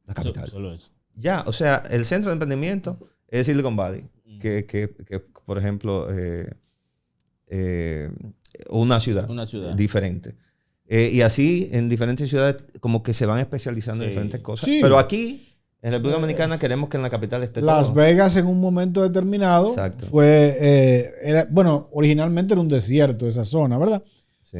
La capital. Solo eso. Ya, o sea, el centro de emprendimiento es Silicon Valley, que por ejemplo, una ciudad diferente. Y así en diferentes ciudades como que se van especializando en diferentes cosas. Sí. Pero aquí, en República Dominicana, queremos que en la capital esté Las todo. Vegas en un momento determinado Exacto. fue, originalmente era un desierto esa zona, ¿verdad? Sí.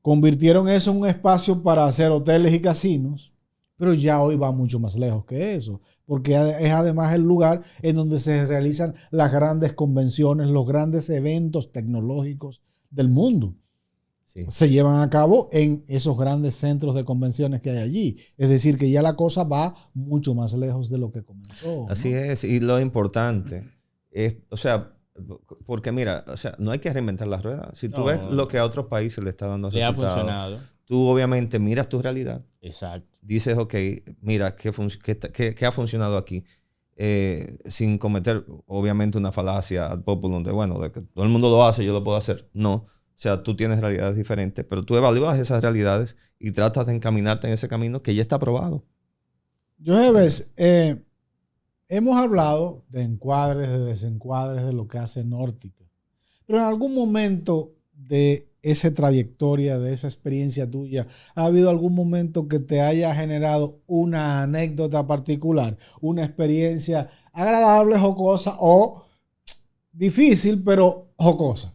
Convirtieron eso en un espacio para hacer hoteles y casinos, pero ya hoy va mucho más lejos que eso, porque es además el lugar en donde se realizan las grandes convenciones, los grandes eventos tecnológicos del mundo. Sí. Se llevan a cabo en esos grandes centros de convenciones que hay allí. Es decir, que ya la cosa va mucho más lejos de lo que comenzó. Así ¿no? es, y lo importante es, o sea, porque mira, o sea, no hay que reinventar las ruedas. Si tú ves lo que a otros países le está dando Le ha resultados, funcionado. tú obviamente miras tu realidad. Exacto. Dices, ok, mira, ¿qué ha funcionado aquí? Sin cometer, obviamente, una falacia ad populum de, bueno, de que todo el mundo lo hace, yo lo puedo hacer. No. O sea, tú tienes realidades diferentes, pero tú evalúas esas realidades y tratas de encaminarte en ese camino que ya está probado. Joheves, hemos hablado de encuadres, de desencuadres, de lo que hace Nórtica. Pero en algún momento de esa trayectoria, de esa experiencia tuya, ¿ha habido algún momento que te haya generado una anécdota particular, una experiencia agradable, jocosa o difícil, pero jocosa?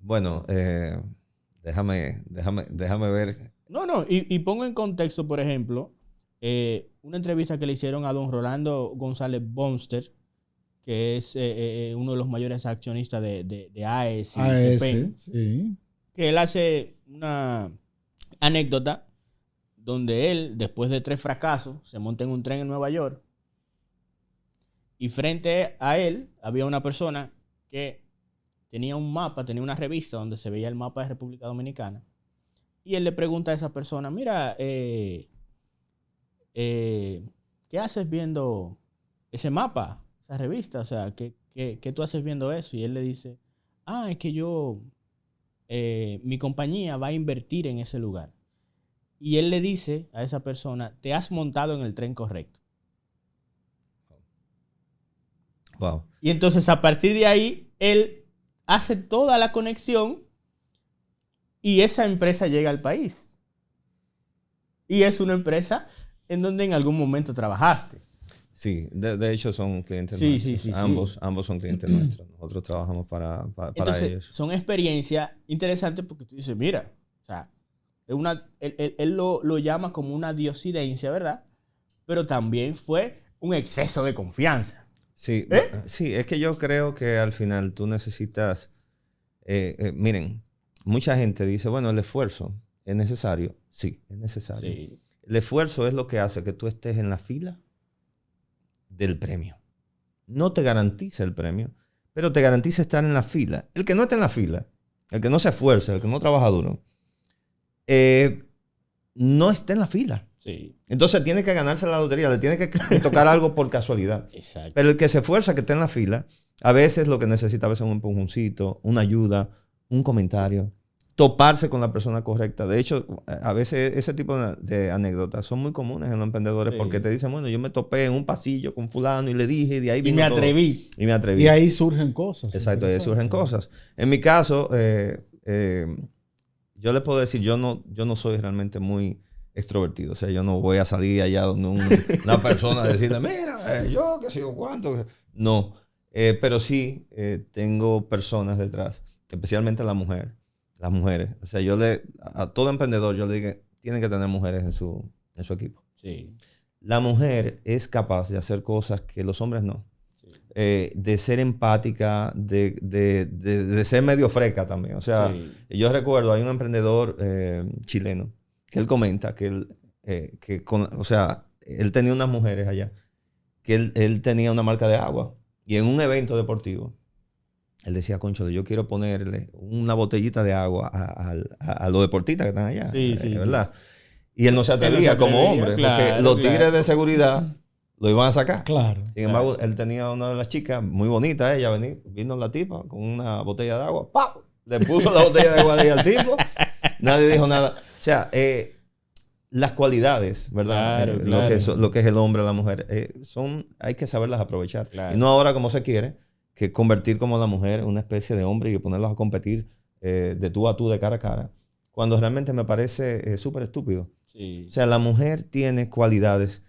Bueno, déjame ver. No, y pongo en contexto, por ejemplo, una entrevista que le hicieron a don Rolando González Bonster, que es uno de los mayores accionistas de AES y CPEN, sí. que él hace una anécdota donde él, después de 3 fracasos, se monta en un tren en Nueva York Y frente a él había una persona que tenía un mapa, tenía una revista donde se veía el mapa de República Dominicana. Y él le pregunta a esa persona, mira, ¿qué haces viendo ese mapa, esa revista? O sea, ¿qué tú haces viendo eso? Y él le dice, es que mi compañía va a invertir en ese lugar. Y él le dice a esa persona, te has montado en el tren correcto. Wow. Y entonces a partir de ahí, él hace toda la conexión y esa empresa llega al país. Y es una empresa en donde en algún momento trabajaste. Sí, de hecho son clientes Sí, nuestros. sí. Ambos son clientes nuestros. Nosotros trabajamos para Entonces, ellos. son experiencias interesantes porque tú dices, mira, o sea, él lo llama como una diosidencia, ¿verdad? Pero también fue un exceso de confianza. Sí, sí, es que yo creo que al final tú necesitas... miren, mucha gente dice, bueno, el esfuerzo es necesario. Sí, es necesario. Sí. El esfuerzo es lo que hace que tú estés en la fila del premio. No te garantiza el premio, pero te garantiza estar en la fila. El que no está en la fila, el que no se esfuerza, el que no trabaja duro, no está en la fila. Sí. Entonces tiene que ganarse la lotería, le tiene que tocar algo por casualidad. Exacto. Pero el que se esfuerza, que está en la fila, a veces lo que necesita a veces es un empujoncito, una ayuda, un comentario, toparse con la persona correcta. De hecho, a veces ese tipo de anécdotas son muy comunes en los emprendedores porque te dicen, bueno, yo me topé en un pasillo con fulano y le dije y de ahí vino Y me todo. atreví. Y me atreví. Y ahí surgen cosas. Exacto, ahí surgen cosas. En mi caso, yo le puedo decir, yo no soy realmente muy extrovertido. O sea, yo no voy a salir allá donde una persona a decirle, mira, yo qué sé yo cuánto. No, pero sí tengo personas detrás, especialmente las mujeres. O sea, a todo emprendedor yo le digo, tienen que tener mujeres en su equipo. Sí. La mujer es capaz de hacer cosas que los hombres no. De ser empática, de ser medio freca también. O sea, yo recuerdo, hay un emprendedor chileno que él comenta que él tenía unas mujeres allá, que él tenía una marca de agua y en un evento deportivo, él decía, concho, yo quiero ponerle una botellita de agua a los deportistas que están allá, ¿verdad? Y él no se atrevía como hombre, porque los tigres de seguridad lo iban a sacar. Claro. Sin embargo, él tenía una de las chicas, muy bonita ella, vino la tipa con una botella de agua, ¡pap! Le puso la botella de agua ahí al tipo, nadie dijo nada. O sea, las cualidades, ¿verdad? Claro. Lo que es el hombre, la mujer, hay que saberlas aprovechar. Claro. Y no ahora como se quiere, que convertir como la mujer en una especie de hombre y ponerlos a competir de tú a tú, de cara a cara, cuando realmente me parece súper estúpido. Sí. O sea, la mujer tiene cualidades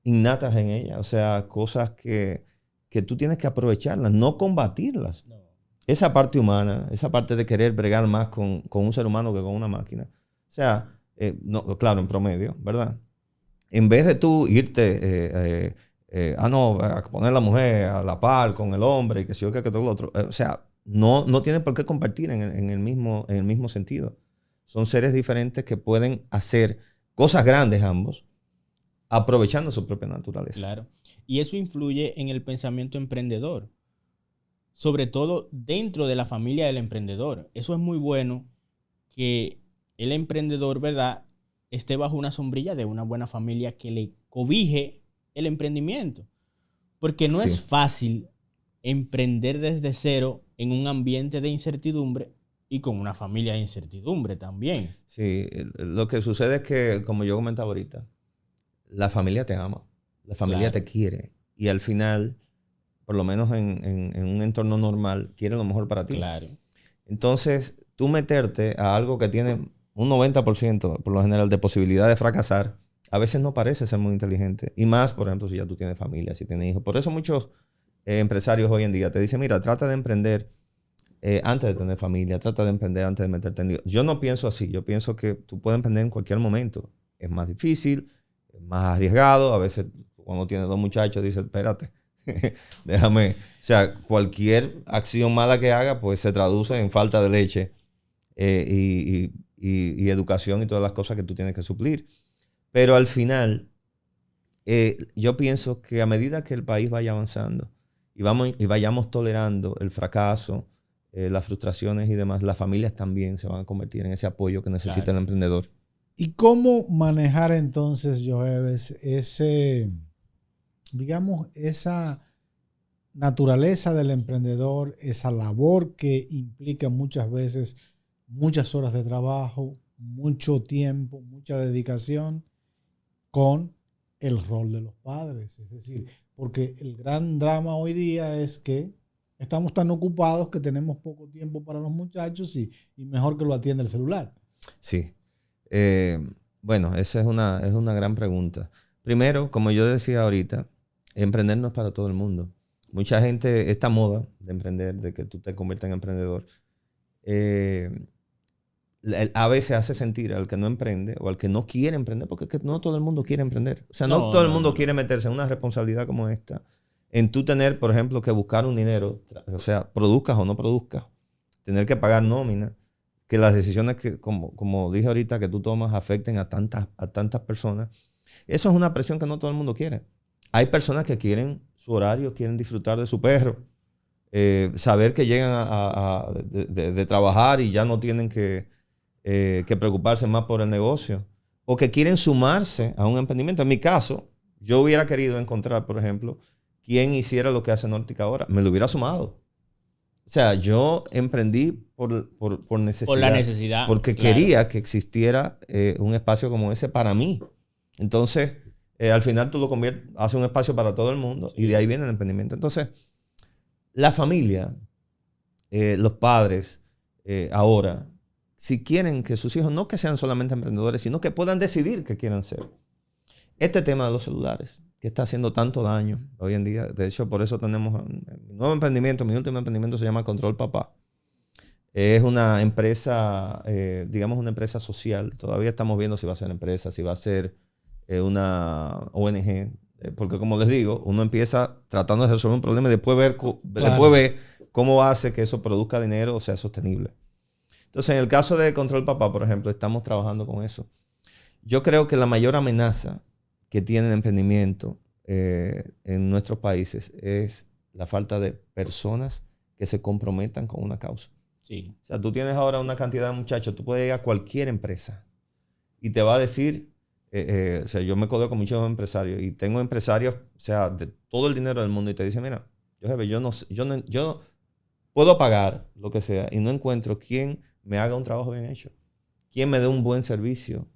innatas en ella, o sea, cosas que tú tienes que aprovecharlas, no combatirlas. No. Esa parte humana, esa parte de querer bregar más con un ser humano que con una máquina. O sea, claro, en promedio, ¿verdad? En vez de tú irte, a poner a la mujer a la par con el hombre y que si yo que todo lo otro. O sea, no tiene por qué compartir en el mismo sentido. Son seres diferentes que pueden hacer cosas grandes ambos, aprovechando su propia naturaleza. Claro. Y eso influye en el pensamiento emprendedor. Sobre todo dentro de la familia del emprendedor. Eso es muy bueno que el emprendedor, ¿verdad?, esté bajo una sombrilla de una buena familia que le cobije el emprendimiento. Porque no es fácil emprender desde cero en un ambiente de incertidumbre y con una familia de incertidumbre también. Sí, lo que sucede es que, como yo comentaba ahorita, la familia te ama, la familia te quiere y al final, por lo menos en un entorno normal, quiere lo mejor para ti. Claro. Entonces, tú meterte a algo que tiene un 90% por lo general de posibilidad de fracasar, a veces no parece ser muy inteligente. Y más, por ejemplo, si ya tú tienes familia, si tienes hijos. Por eso muchos empresarios hoy en día te dicen, mira, trata de emprender antes de tener familia, trata de emprender antes de meterte en lío. Yo no pienso así. Yo pienso que tú puedes emprender en cualquier momento. Es más difícil, es más arriesgado. A veces cuando tienes 2 muchachos dices, espérate, déjame. O sea, cualquier acción mala que haga, pues se traduce en falta de leche y educación y todas las cosas que tú tienes que suplir. Pero al final, yo pienso que a medida que el país vaya avanzando y vayamos tolerando el fracaso, las frustraciones y demás, las familias también se van a convertir en ese apoyo que necesita el emprendedor. ¿Y cómo manejar entonces, Joeves, esa naturaleza del emprendedor, esa labor que implica muchas veces muchas horas de trabajo, mucho tiempo, mucha dedicación, con el rol de los padres? Es decir, porque el gran drama hoy día es que estamos tan ocupados que tenemos poco tiempo para los muchachos y mejor que lo atienda el celular. Sí. Bueno, esa es una gran pregunta. Primero, como yo decía ahorita, emprender no es para todo el mundo. Mucha gente, esta moda de emprender, de que tú te conviertas en emprendedor, a veces hace sentir al que no emprende o al que no quiere emprender, porque es que no todo el mundo quiere emprender. O sea, no todo el mundo quiere meterse en una responsabilidad como esta, en tú tener, por ejemplo, que buscar un dinero, o sea, produzcas o no produzcas, tener que pagar nómina, que las decisiones que, como dije ahorita, que tú tomas afecten a tantas personas. Eso es una presión que no todo el mundo quiere. Hay personas que quieren su horario, quieren disfrutar de su perro, saber que llegan de trabajar y ya no tienen que preocuparse más por el negocio, o que quieren sumarse a un emprendimiento. En mi caso, yo hubiera querido encontrar, por ejemplo, quien hiciera lo que hace Nortica ahora. Me lo hubiera sumado. O sea, yo emprendí por necesidad. Por la necesidad. Porque quería que existiera un espacio como ese para mí. Entonces, al final tú lo conviertes, haces un espacio para todo el mundo, y de ahí viene el emprendimiento. Entonces, la familia, los padres, ahora, si quieren que sus hijos no que sean solamente emprendedores, sino que puedan decidir qué quieren ser. Este tema de los celulares, que está haciendo tanto daño hoy en día. De hecho, por eso tenemos mi nuevo emprendimiento, mi último emprendimiento se llama Control Papá. Es una empresa, digamos una empresa social. Todavía estamos viendo si va a ser empresa, si va a ser una ONG. Porque como les digo, uno empieza tratando de resolver un problema y después ver cómo hace que eso produzca dinero o sea sostenible. Entonces, en el caso de Control Papá, por ejemplo, estamos trabajando con eso. Yo creo que la mayor amenaza que tiene el emprendimiento en nuestros países es la falta de personas que se comprometan con una causa. Sí. O sea, tú tienes ahora una cantidad de muchachos, tú puedes ir a cualquier empresa y te va a decir, o sea, yo me codeo con muchos empresarios y tengo empresarios, o sea, de todo el dinero del mundo y te dicen, mira, yo puedo pagar lo que sea y no encuentro quién me haga un trabajo bien hecho, quién me dé un buen servicio,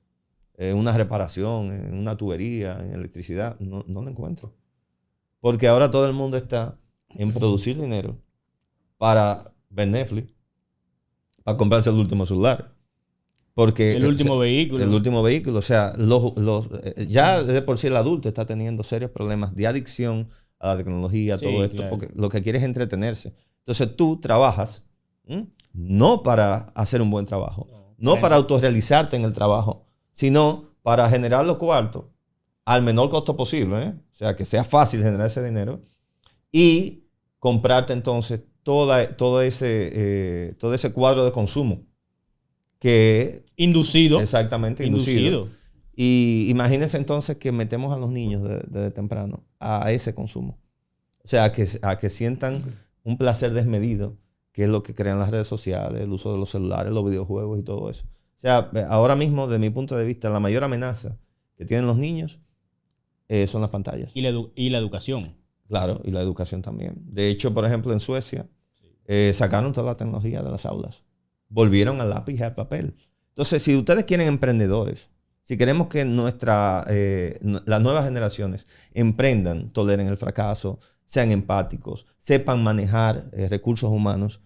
una reparación, en una tubería, en electricidad, no lo encuentro. Porque ahora todo el mundo está en producir dinero para ver Netflix, para comprarse el último celular. Porque el último vehículo. El último vehículo. O sea, ya de por sí el adulto está teniendo serios problemas de adicción a la tecnología, Sí, todo esto, claro. porque lo que quiere es entretenerse. Entonces tú trabajas no para hacer un buen trabajo, no para autorrealizarte en el trabajo, sino para generar los cuartos al menor costo posible, O sea, que sea fácil generar ese dinero y comprarte entonces todo ese cuadro de consumo que... Inducido. Exactamente, inducido. Y imagínense entonces que metemos a los niños desde temprano a ese consumo. O sea, a que sientan un placer desmedido, que es lo que crean las redes sociales, el uso de los celulares, los videojuegos y todo eso. O sea, ahora mismo, desde mi punto de vista, la mayor amenaza que tienen los niños son las pantallas. Y la educación. Claro, y la educación también. De hecho, por ejemplo, en Suecia, sacaron toda la tecnología de las aulas. Volvieron al lápiz y al papel. Entonces, si ustedes quieren emprendedores, si queremos que las nuevas generaciones emprendan, toleren el fracaso, sean empáticos, sepan manejar recursos humanos,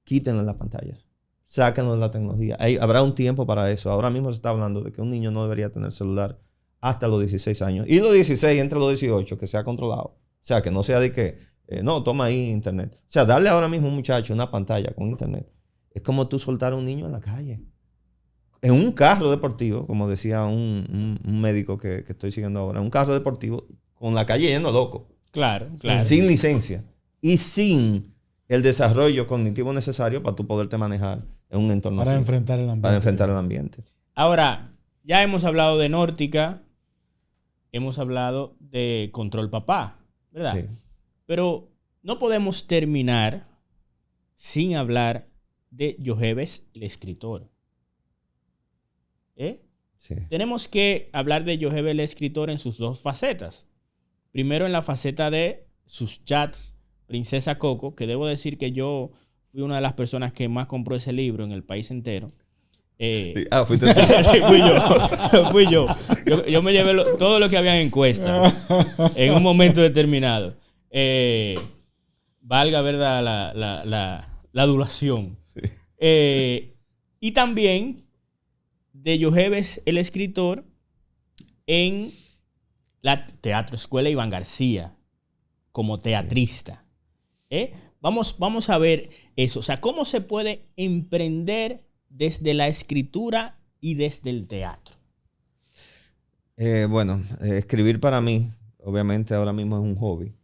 quítenle las pantallas. Sáquenlo de la tecnología. Habrá un tiempo para eso. Ahora mismo se está hablando de que un niño no debería tener celular hasta los 16 años. Y los 16, entre los 18, que sea controlado. O sea, que no sea de que, no, toma ahí internet. O sea, darle ahora mismo a un muchacho una pantalla con internet es como tú soltar a un niño en la calle. En un carro deportivo, como decía un médico que estoy siguiendo ahora, un carro deportivo con la calle lleno de locos. Claro. Sin licencia y sin el desarrollo cognitivo necesario para tú poderte manejar en un entorno para así. enfrentar el ambiente. Para enfrentar el ambiente. Ahora, ya hemos hablado de Nortica. hemos hablado de Control Papá, ¿verdad? Sí. Pero no podemos terminar sin hablar de Yojeves, el escritor. Sí. Tenemos que hablar de Yojeves, el escritor, en sus dos facetas. Primero, en la faceta de sus chats, Princesa Coco, que debo decir que yo fui una de las personas que más compró ese libro en el país entero. Sí. Fuiste tú. Sí, fui yo. Yo me llevé todo lo que había en encuesta en un momento determinado. Valga, ¿verdad? La adulación. Sí. Y también de Yojeves, el escritor, en la Teatro Escuela Iván García, como teatrista. Vamos a ver eso. O sea, ¿cómo se puede emprender desde la escritura y desde el teatro? Bueno, escribir para mí, obviamente ahora mismo es un hobby,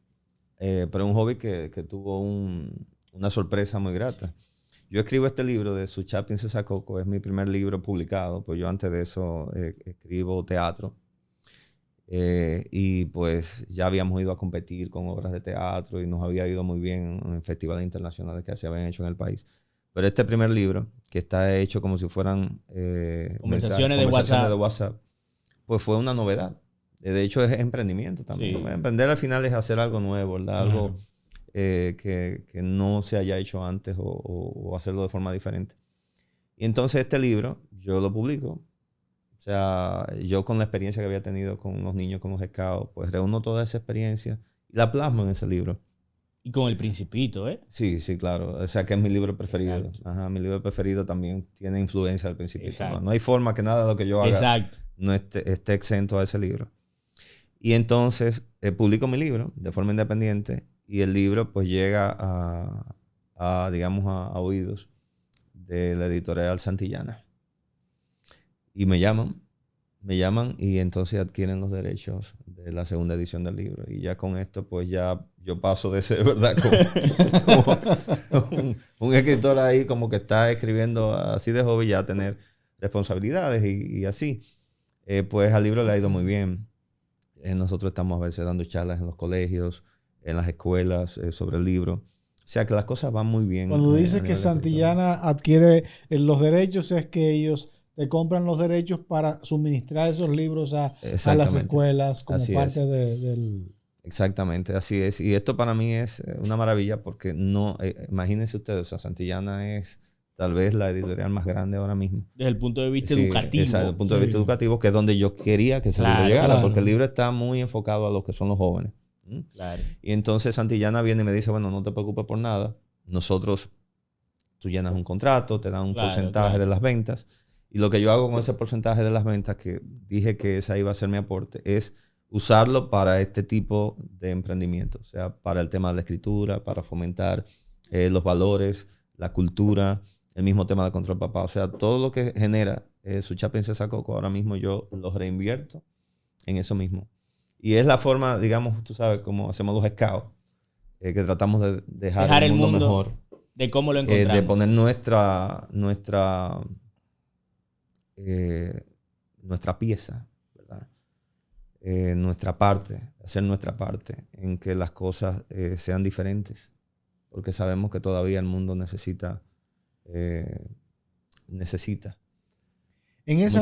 pero un hobby que tuvo una sorpresa muy grata. Yo escribo este libro de Su Chat Princesa Coco, es mi primer libro publicado, pues yo antes de eso escribo teatro. Y pues ya habíamos ido a competir con obras de teatro y nos había ido muy bien en festivales internacionales que se habían hecho en el país. Pero este primer libro, que está hecho como si fueran conversaciones de WhatsApp, pues fue una novedad. De hecho, es emprendimiento también. Sí. Emprender al final es hacer algo nuevo, ¿verdad? Algo que no se haya hecho antes o hacerlo de forma diferente. Y entonces este libro yo lo publico. O sea, yo con la experiencia que había tenido con los niños, con los scouts, pues reúno toda esa experiencia y la plasmo en ese libro. Y con El Principito, ¿eh? Sí, sí, claro. O sea, que es mi libro preferido. Ajá, mi libro preferido también tiene influencia del Principito. No hay forma que nada de lo que yo haga no esté exento a ese libro. Y entonces publico mi libro de forma independiente y el libro pues llega digamos, a oídos de la editorial Santillana. Y me llaman y entonces adquieren los derechos de la segunda edición del libro. Y ya con esto, pues ya yo paso de ser, ¿verdad? Como un escritor ahí como que está escribiendo así de hobby, ya tener responsabilidades y así. Pues al libro le ha ido muy bien. Nosotros estamos a veces dando charlas en los colegios, en las escuelas sobre el libro. O sea que las cosas van muy bien. Cuando dices que Santillana adquiere los derechos, es que ellos te compran los derechos para suministrar esos libros a las escuelas como así parte del... Exactamente, así es. Y esto para mí es una maravilla porque no, imagínense ustedes, o sea, Santillana es tal vez la editorial más grande ahora mismo. Desde el punto de vista educativo. Desde el punto de vista educativo, que es donde yo quería que ese libro llegara, porque el libro está muy enfocado a lo que son los jóvenes. Claro. Y entonces Santillana viene y me dice, bueno, no te preocupes por nada. Nosotros, tú llenas un contrato, te dan un porcentaje de las ventas. Y lo que yo hago con ese porcentaje de las ventas, que dije que esa iba a ser mi aporte, es usarlo para este tipo de emprendimiento. O sea, para el tema de la escritura, para fomentar los valores, la cultura, el mismo tema de Control Papá. O sea, todo lo que genera Su Chat Princesa Coco, ahora mismo yo lo reinvierto en eso mismo. Y es la forma, digamos, tú sabes, como hacemos los scouts, que tratamos de dejar el mundo mejor. De cómo lo encontramos. De poner nuestra pieza, ¿verdad? Nuestra parte, hacer nuestra parte en que las cosas sean diferentes. Porque sabemos que todavía el mundo necesita. En esa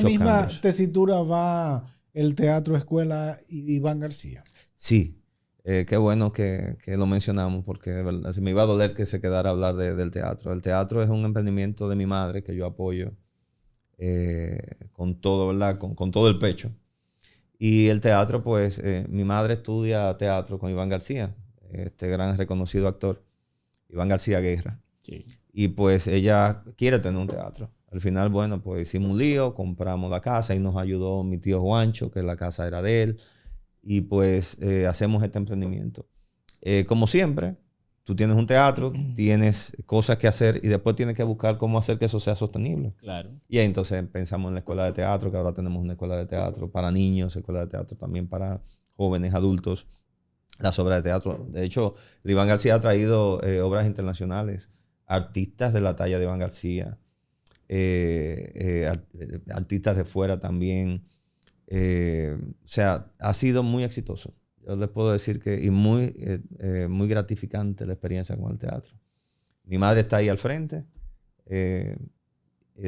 misma cambios. Tesitura va el Teatro Escuela Iván García. Sí, qué bueno que lo mencionamos porque de verdad, me iba a doler que se quedara a hablar del teatro. El teatro es un emprendimiento de mi madre que yo apoyo con todo, ¿verdad? Con todo el pecho. Y el teatro, pues, mi madre estudia teatro con Iván García, este gran reconocido actor, Iván García Guerra. Sí. Y pues ella quiere tener un teatro. Al final, bueno, pues hicimos un lío, compramos la casa y nos ayudó mi tío Juancho, que la casa era de él. Y pues hacemos este emprendimiento. Como siempre, tú tienes un teatro, tienes cosas que hacer y después tienes que buscar cómo hacer que eso sea sostenible. Claro. Y ahí entonces pensamos en la escuela de teatro, que ahora tenemos una escuela de teatro para niños, escuela de teatro también para jóvenes, adultos, las obras de teatro. De hecho, Iván García ha traído obras internacionales, artistas de la talla de Iván García, artistas de fuera también, O sea, ha sido muy exitoso. Yo les puedo decir que, y muy gratificante la experiencia con el teatro. Mi madre está ahí al frente,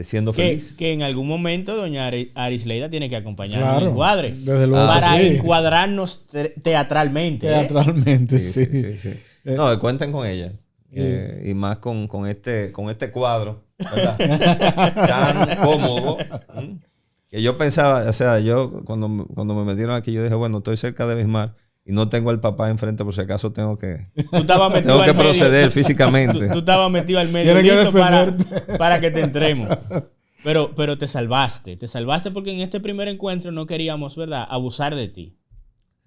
siendo feliz. Que en algún momento doña Arisleida tiene que acompañarnos Claro, en encuadre. desde luego, para sí. encuadrarnos teatralmente. Teatralmente, sí. Sí. No, cuenten con ella. Y más con este cuadro, ¿verdad? Tan cómodo. Que yo pensaba, o sea, yo cuando me metieron aquí, yo dije, bueno, estoy cerca de Bismarck y no tengo al papá enfrente por si acaso tengo que proceder físicamente. Tú estabas metido al medio listo para que te entremos. Pero te salvaste porque en este primer encuentro no queríamos, ¿verdad?, abusar de ti.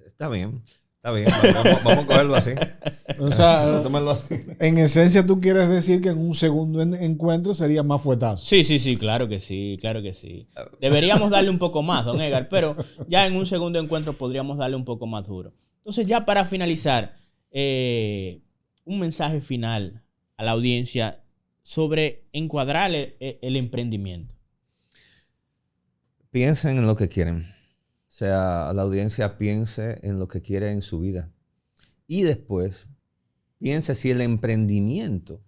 Está bien. Vamos a cogerlo así. O sea, en esencia tú quieres decir que en un segundo encuentro sería más fuetazo. Sí, claro que sí. Deberíamos darle un poco más, don Edgar, pero ya en un segundo encuentro podríamos darle un poco más duro. Entonces, ya para finalizar, un mensaje final a la audiencia sobre encuadrar el emprendimiento. Piensen en lo que quieren. O sea, la audiencia piense en lo que quiere en su vida. Y después, piense si el emprendimiento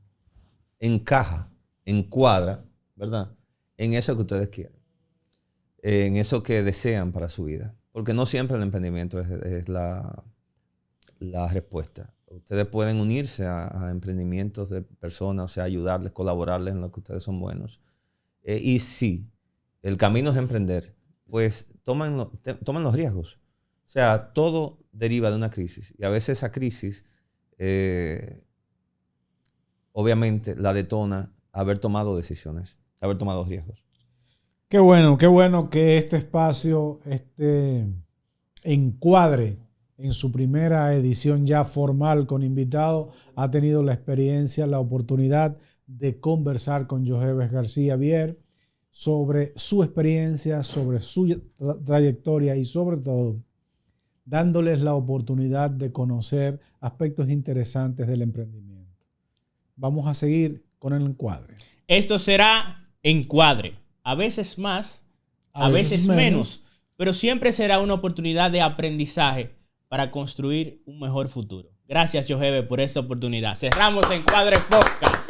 encuadra, ¿verdad?, en eso que ustedes quieren. En eso que desean para su vida. Porque no siempre el emprendimiento es la respuesta. Ustedes pueden unirse a emprendimientos de personas, o sea, ayudarles, colaborarles en lo que ustedes son buenos. Y si el camino es emprender, pues tomen los riesgos. O sea, todo deriva de una crisis. Y a veces esa crisis, obviamente, la detona haber tomado decisiones, haber tomado riesgos. Qué bueno que este espacio encuadre en su primera edición ya formal con invitados. Ha tenido la experiencia, la oportunidad de conversar con Yogeves García Vier sobre su experiencia, sobre su trayectoria y sobre todo dándoles la oportunidad de conocer aspectos interesantes del emprendimiento. Vamos a seguir con el encuadre. Esto será encuadre. A veces más, a veces menos, pero siempre será una oportunidad de aprendizaje para construir un mejor futuro. Gracias, Yogeves, por esta oportunidad. Cerramos Encuadre Podcast.